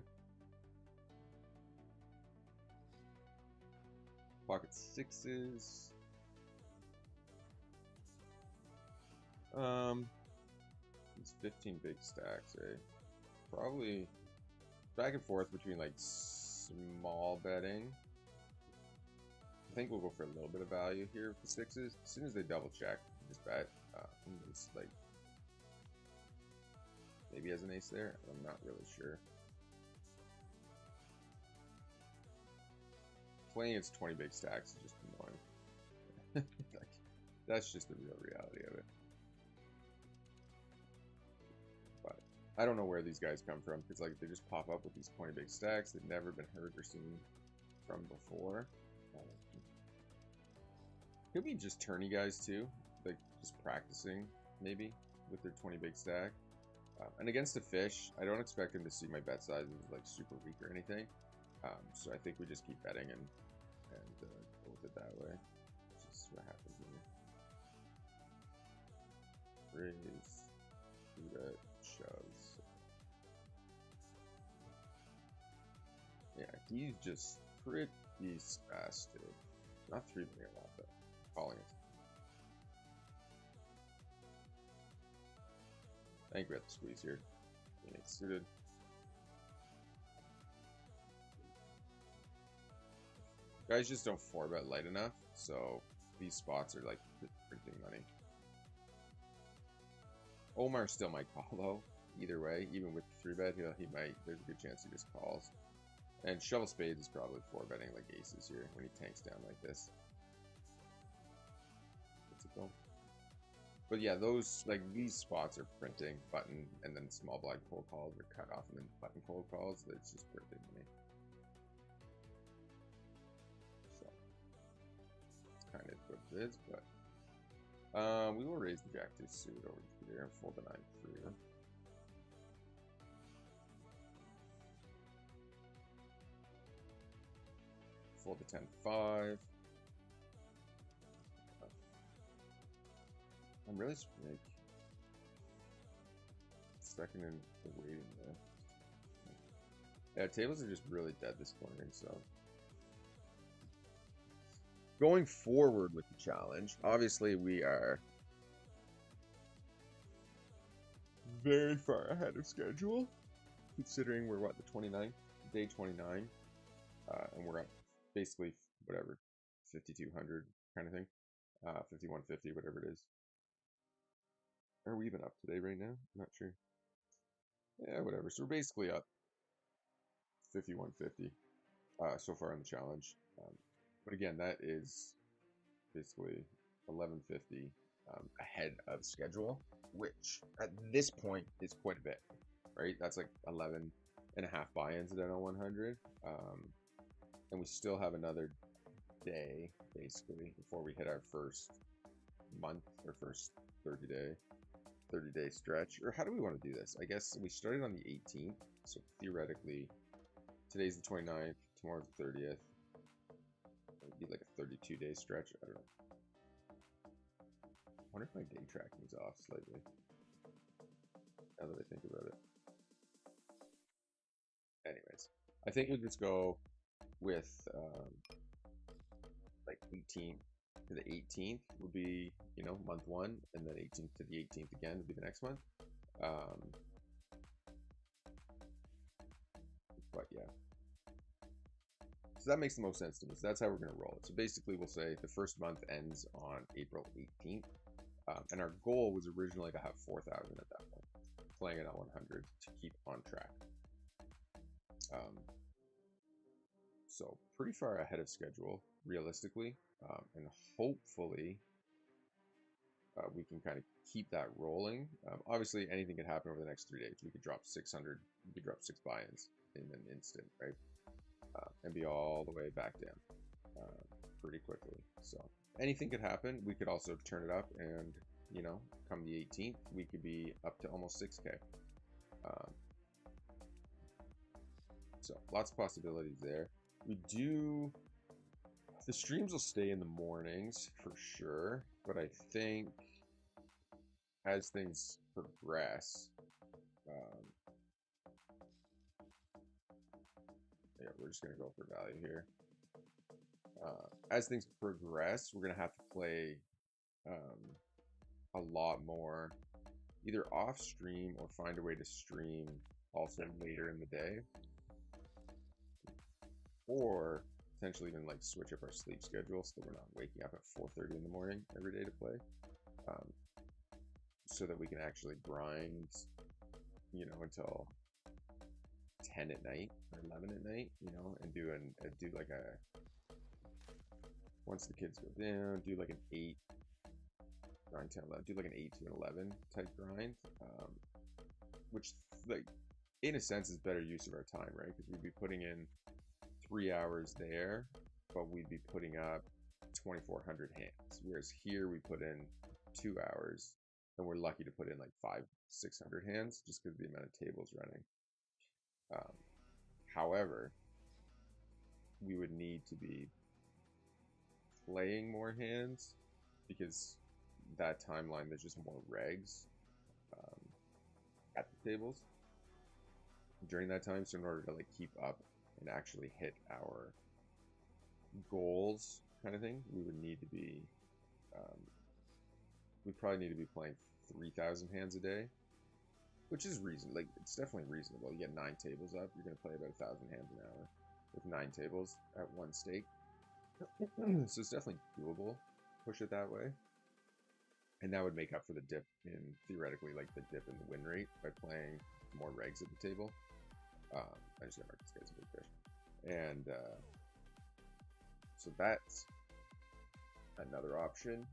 Pocket sixes. It's 15 big stacks, eh? Probably back and forth between like small betting. I think we'll go for a little bit of value here with the sixes. As soon as they double check, just bet. It's like maybe has an ace there. I'm not really sure. Playing its 20 big stacks is just annoying. Like, that's just the real reality of it. But I don't know where these guys come from because like they just pop up with these 20 big stacks. They've never been heard or seen from before. Could be just tourney guys too, like just practicing maybe with their 20 big stack. And against the fish, I don't expect him to see my bet sizes like super weak or anything. So I think we just keep betting and go with it that way. That's just what happens here. Raise, Buddha, shoves. Yeah, he's just pretty spastic. Not 3-betting a lot though. Calling it. I think we have to squeeze here. It's suited. Guys just don't 4-bet light enough, so these spots are like printing money. Omar still might call though. Either way, even with 3-bet, he might. There's a good chance he just calls. And shovel spades is probably 4-betting like aces here when he tanks down like this. But yeah, those like these spots are printing button and then small blind cold calls are cut off and then button cold calls. That's just printing money. So it's kind of what it is, but we will raise the jack 2 suit over here and fold the 9-3. Fold the 10-5. I'm really like second in the waiting there. Yeah, tables are just really dead this morning, so going forward with the challenge, obviously we are very far ahead of schedule, considering we're what, the 29th, day 29, and we're at basically whatever 5,200 kind of thing, 5,150, whatever it is. Are we even up today right now? I'm not sure. Yeah, whatever. So we're basically up 5,150 so far in the challenge. But again, that is basically 1150 ahead of schedule, which at this point is quite a bit, right? That's like 11 and a half buy-ins at NL100. And we still have another day, basically, before we hit our first month or first 30-day stretch. Or how do we want to do this? I guess we started on the 18th, so theoretically today's the 29th, tomorrow's the 30th. It'd be like a 32-day stretch. I don't know. I wonder if my day tracking's off slightly. Now that I think about it. Anyways, I think we'll just go with like 18th to the 18th would be, you know, month one, and then 18th to the 18th again would be the next month. But yeah, so that makes the most sense to me. So that's how we're going to roll it. So basically, we'll say the first month ends on April 18th, and our goal was originally to have 4,000 at that point, playing it at 100 to keep on track. So pretty far ahead of schedule, realistically, and hopefully we can kind of keep that rolling. Obviously, anything could happen over the next 3 days. We could drop 600, we could drop 6 buy-ins in an instant, right? And be all the way back down pretty quickly. So anything could happen. We could also turn it up, and you know, come the 18th, we could be up to almost 6K. So lots of possibilities there. The streams will stay in the mornings for sure, but I think as things progress, yeah, we're just gonna go for value here. As things progress, we're gonna have to play a lot more, either off stream or find a way to stream also later in the day, or potentially even like switch up our sleep schedule so that we're not waking up at 4:30 in the morning every day to play, so that we can actually grind, you know, until 10 at night or 11 at night, you know, and do like a, once the kids go down, do like an 8, 9, 10, 11, do like an 8 to an 11 type grind, which, like, in a sense is better use of our time, right? Because we'd be putting in 3 hours there, but we'd be putting up 2,400 hands, whereas here we put in 2 hours and we're lucky to put in like 500-600 hands just because of the amount of tables running. However, we would need to be playing more hands because that timeline there's just more regs at the tables during that time. So in order to like keep up and actually hit our goals kind of thing, we would need to be we probably need to be playing 3,000 hands a day, which is reasonable. Like, it's definitely reasonable. You get 9 tables up, you're going to play about 1,000 hands an hour with 9 tables at one stake. So it's definitely doable. Push it that way. And that would make up for the dip in, theoretically, like the dip in the win rate by playing more regs at the table. I just got marked this guy's a big fish. And so that's another option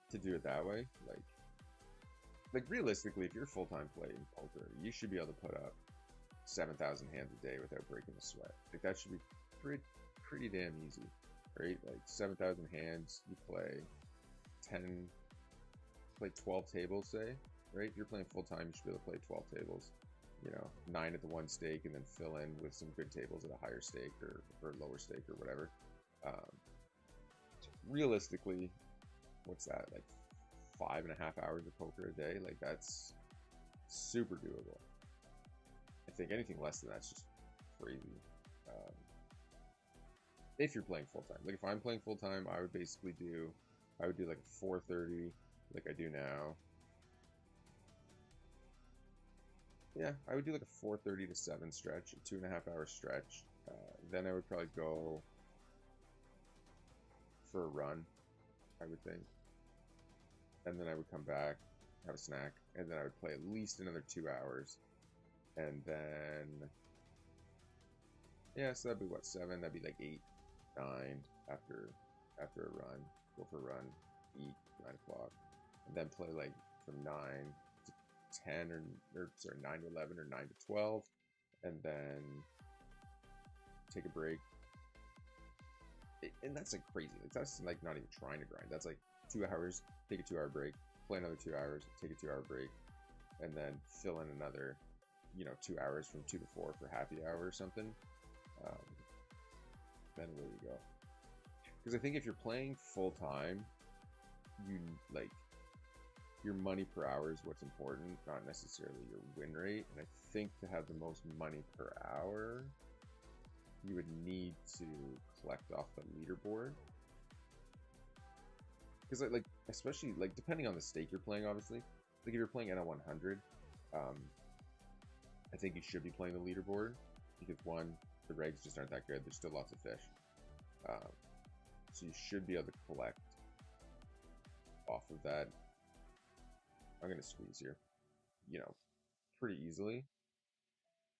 to do it that way. Like realistically, if you're full-time playing poker, you should be able to put up 7,000 hands a day without breaking a sweat. Like, that should be pretty damn easy, right? Like 7,000 hands, you play 12 tables, say, right? If you're playing full-time, you should be able to play 12 tables, you know, 9 at the one stake, and then fill in with some good tables at a higher stake or lower stake or whatever. Realistically, what's that, like 5.5 hours of poker a day? Like, that's super doable. I think anything less than that's just crazy. If you're playing full-time. Like, if I'm playing full-time, I would do like a 4:30 like I do now. Yeah, I would do like a 4:30 to 7 stretch, a 2.5 hour stretch. Then I would probably go for a run, I would think. And then I would come back, have a snack, and then I would play at least another 2 hours. And then, yeah, so that'd be what, 7? That'd be like 8, 9 after a run. Go for a run, eat 9 o'clock, and then play like from 9 to 10 or sorry, 9 to 11 or 9 to 12, and then take a break. And that's like crazy. That's like not even trying to grind. That's like 2 hours, take a 2-hour break, play another 2 hours, take a 2-hour break, and then fill in another, 2 hours from 2 to 4 for happy hour or something. then where do you go? Because I think if you're playing full time, you like your money per hour is what's important, not necessarily your win rate. And I think to have the most money per hour, you would need to collect off the leaderboard. Because like especially like depending on the stake you're playing, obviously, like if you're playing NL 100, I think you should be playing the leaderboard because one, the regs just aren't that good. There's still lots of fish, so you should be able to collect off of that. I'm gonna squeeze here, you know, pretty easily.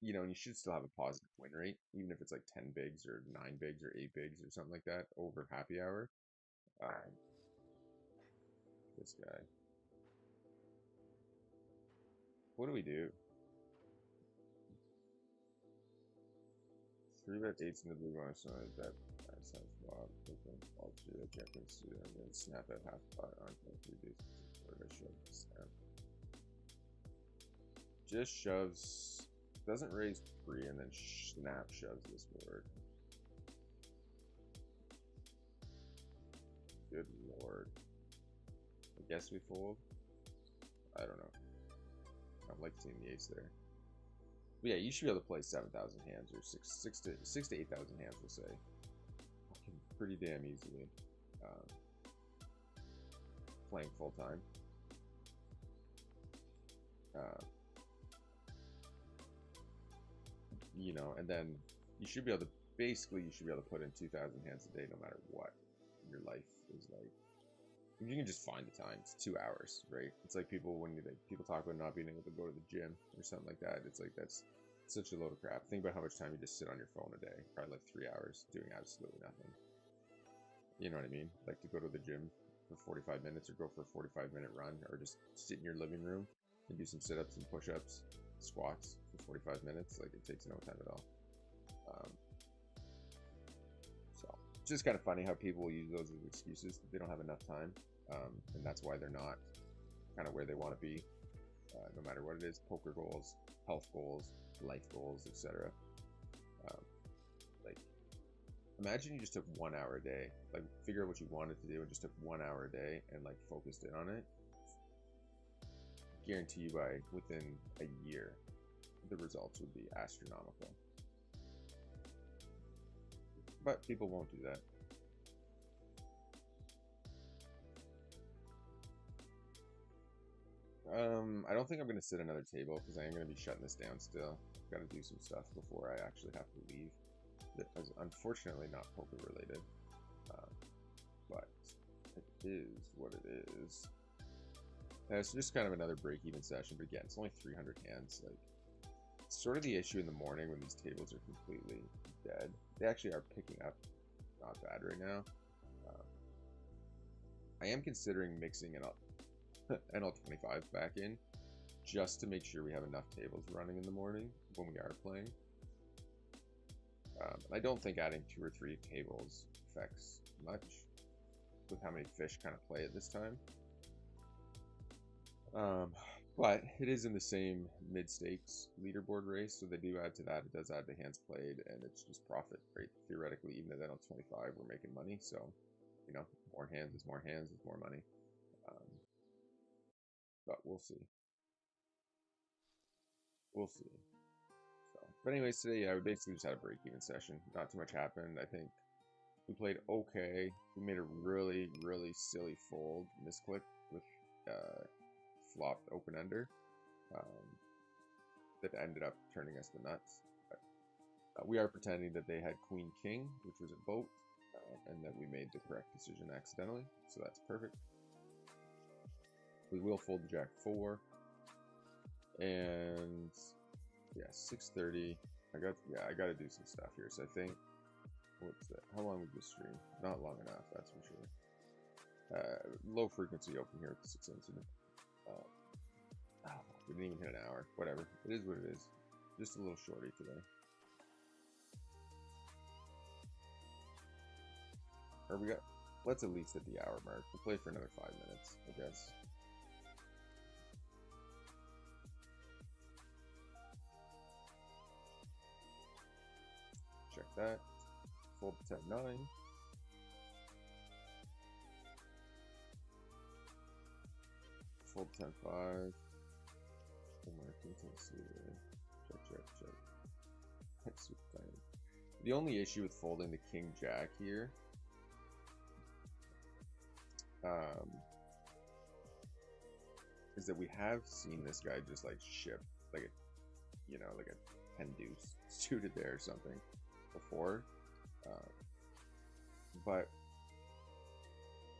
You know, and you should still have a positive win rate, even if it's like 10 bigs or 9 bigs or 8 bigs or something like that over happy hour. This guy. What do we do? 3-bet 8s in the blue bonus, so that sounds wild. All 2, I can't consider, and then snap at half pot on 3 days. Snap. Just shoves, doesn't raise 3, and then snap shoves this board. Good lord. I guess we fold. I don't know. I like seeing the ace there. But yeah, you should be able to play 7,000 hands or 6 to 8,000 hands, we'll say. Pretty damn easily. Playing full time. You know, and then you should be able to basically put in 2,000 hands a day no matter what your life is like. If you can just find the time, it's 2 hours, right? It's like people people talk about not being able to go to the gym or something like that. It's like that's such a load of crap. Think about how much time you just sit on your phone a day, probably like 3 hours doing absolutely nothing. You know what I mean? Like to go to the gym for 45 minutes or go for a 45-minute run or just sit in your living room and do some sit-ups and push-ups, squats for 45 minutes. Like it takes no time at all. So it's just kind of funny how people use those as excuses. They don't have enough time, and that's why they're not kind of where they want to be, no matter what it is. Poker goals, health goals, life goals, etc. Like imagine you just took 1 hour a day, like figure out what you wanted to do and just took 1 hour a day and like focused in on it. Guarantee you by within a year the results would be astronomical. But people won't do that. I don't think I'm going to sit another table because I am going to be shutting this down still. Got to do some stuff before I actually have to leave. That is unfortunately not poker related, but it is what it is. It's just kind of another break-even session, but again, it's only 300 hands. Like, it's sort of the issue in the morning when these tables are completely dead. They actually are picking up not bad right now. I am considering mixing an NL25 back in just to make sure we have enough tables running in the morning when we are playing. I don't think adding 2 or 3 tables affects much with how many fish kind of play at this time. But it is in the same mid-stakes leaderboard race, so they do add to that. It does add to hands played, and it's just profit, right? Theoretically, even at NL25, we're making money, so, you know, more hands is more hands is more money. But we'll see. We'll see. So, but anyways, today, yeah, we basically just had a break-even session. Not too much happened. I think we played okay. We made a really, really silly fold misclick with flopped open-ender that ended up turning us to nuts. But, we are pretending that they had Queen-King, which was a boat, and that we made the correct decision accidentally, so that's perfect. We will fold the Jack-4, and yeah, 6:30. I got to do some stuff here. So I think, what's that? How long was this stream? Not long enough, that's for sure. Low frequency open here with the 6 incident. We didn't even hit an hour. Whatever. It is what it is. Just a little shorty today. Or we got. Let's at least hit the hour mark. We'll play for another 5 minutes, I guess. Check that. Fold to 10-9. Fold 10-5. Oh my, king 10 suited. Check, check, check. That's super tiny. The only issue with folding the king jack here is that we have seen this guy just like ship like a, you know, like a 10 deuce suited there or something before. But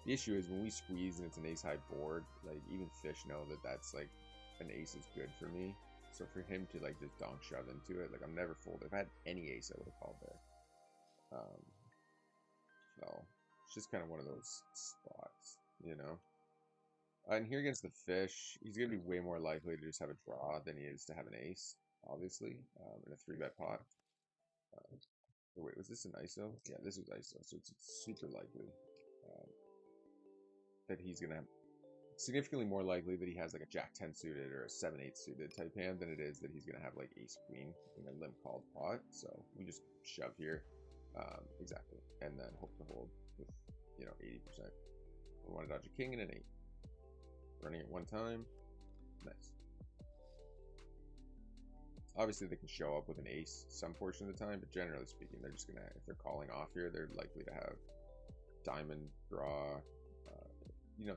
the issue is when we squeeze and it's an ace high board, like even fish know that that's like an ace is good for me. So for him to like just donk shove into it, like I'm never folded. If I had any ace, I would have called there. So it's just kind of one of those spots, you know. And here against the fish, he's gonna be way more likely to just have a draw than he is to have an ace, obviously, in a 3-bet pot. Oh wait, was this an ISO? Yeah, this was ISO, so it's super likely that he's gonna have significantly more likely that he has like a jack 10 suited or a 7-8 suited type hand than it is that he's gonna have like ace queen in a limp called pot. So we just shove here, exactly, and then hope to hold with 80%. We want to dodge a king and an 8. Running it one time, nice. Obviously, they can show up with an ace some portion of the time, but generally speaking, they're just gonna, if they're calling off here, they're likely to have diamond draw.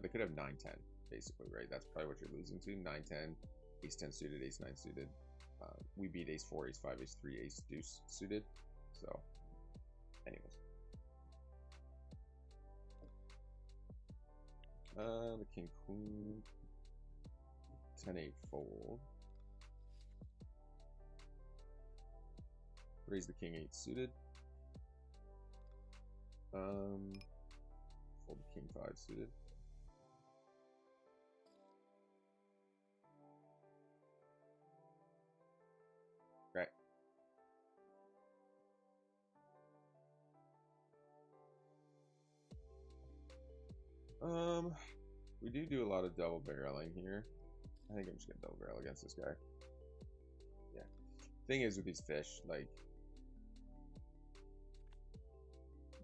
They could have 9-10 basically, right? That's probably what you're losing to. 9-10, ace 10 suited, ace 9 suited. We beat ace 4, ace 5, ace 3, ace deuce suited. So, anyways. The king queen, 10-8 fold. Raise the king 8 suited. Fold the king 5 suited. Right. We do a lot of double barreling here. I think I'm just gonna double barrel against this guy. Yeah. Thing is with these fish, like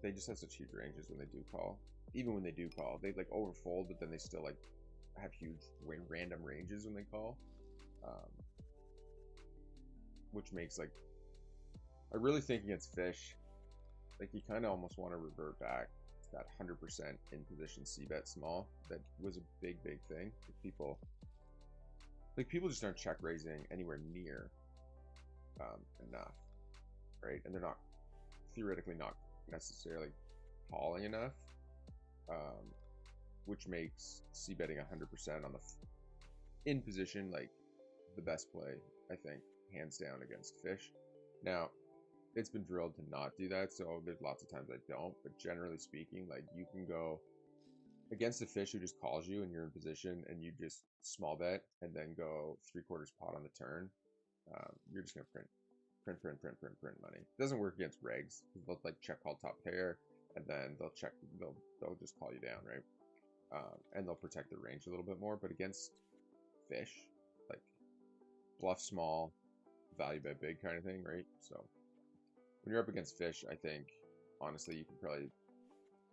they just have such huge ranges when they do call. Even when they do call, they like overfold, but then they still like have huge random ranges when they call, which makes like I really think against fish, like you kind of almost want to revert back to that 100% in position c-bet small. That was a big thing. People just aren't check raising anywhere near enough, right? And they're not theoretically not necessarily calling enough, which makes c-betting 100% on the in position like the best play, I think, hands down against fish. Now, it's been drilled to not do that, so there's lots of times I don't, but generally speaking, like you can go against a fish who just calls you and you're in position and you just small bet and then go 3/4 pot on the turn. You're just gonna print money. It doesn't work against regs because they'll like check call top pair and then they'll just call you down, right? And they'll protect their range a little bit more. But against fish, like bluff small, value bet big kind of thing, right? So when you're up against fish, I think honestly you can probably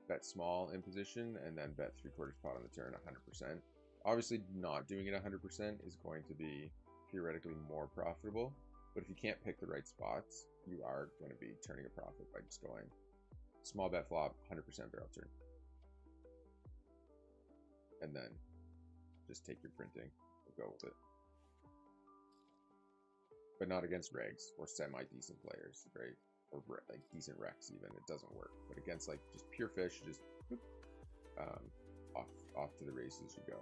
bet small in position and then bet 3/4 pot on the turn 100%. Obviously, not doing it 100% is going to be theoretically more profitable, but if you can't pick the right spots, you are going to be turning a profit by just going small bet flop, 100% barrel turn, and then just take your printing and go with it. But not against regs or semi-decent players, right? Or like decent recs even, it doesn't work. But against like just pure fish, just off to the races you go.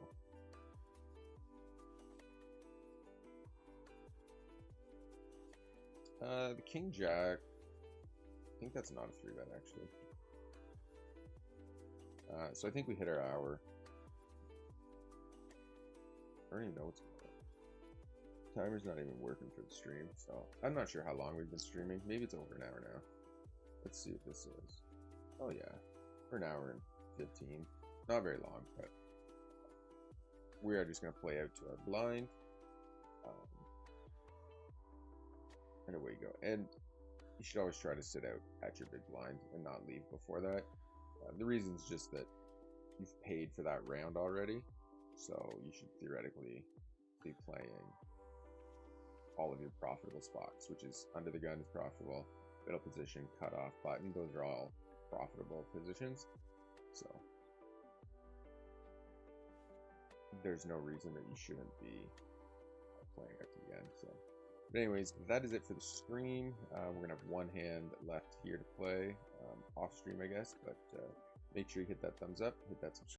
The king jack, I think that's not a 3-bet actually. So I think we hit our hour. I don't even know what's going on. Timer's not even working for the stream, so I'm not sure how long we've been streaming. Maybe it's over an hour now. Let's see what this is. Oh yeah, for an hour and 15. Not very long, but we are just going to play out to our blind. And away you go. And you should always try to sit out at your big blind and not leave before that. The reason is just that you've paid for that round already, so you should theoretically be playing all of your profitable spots, which is under the gun is profitable, middle position, cut off, button, those are all profitable positions. So there's no reason that you shouldn't be playing at the end. So, but anyways, that is it for the stream. We're gonna have one hand left here to play off stream, I guess. But make sure you hit that thumbs up, hit that subscribe.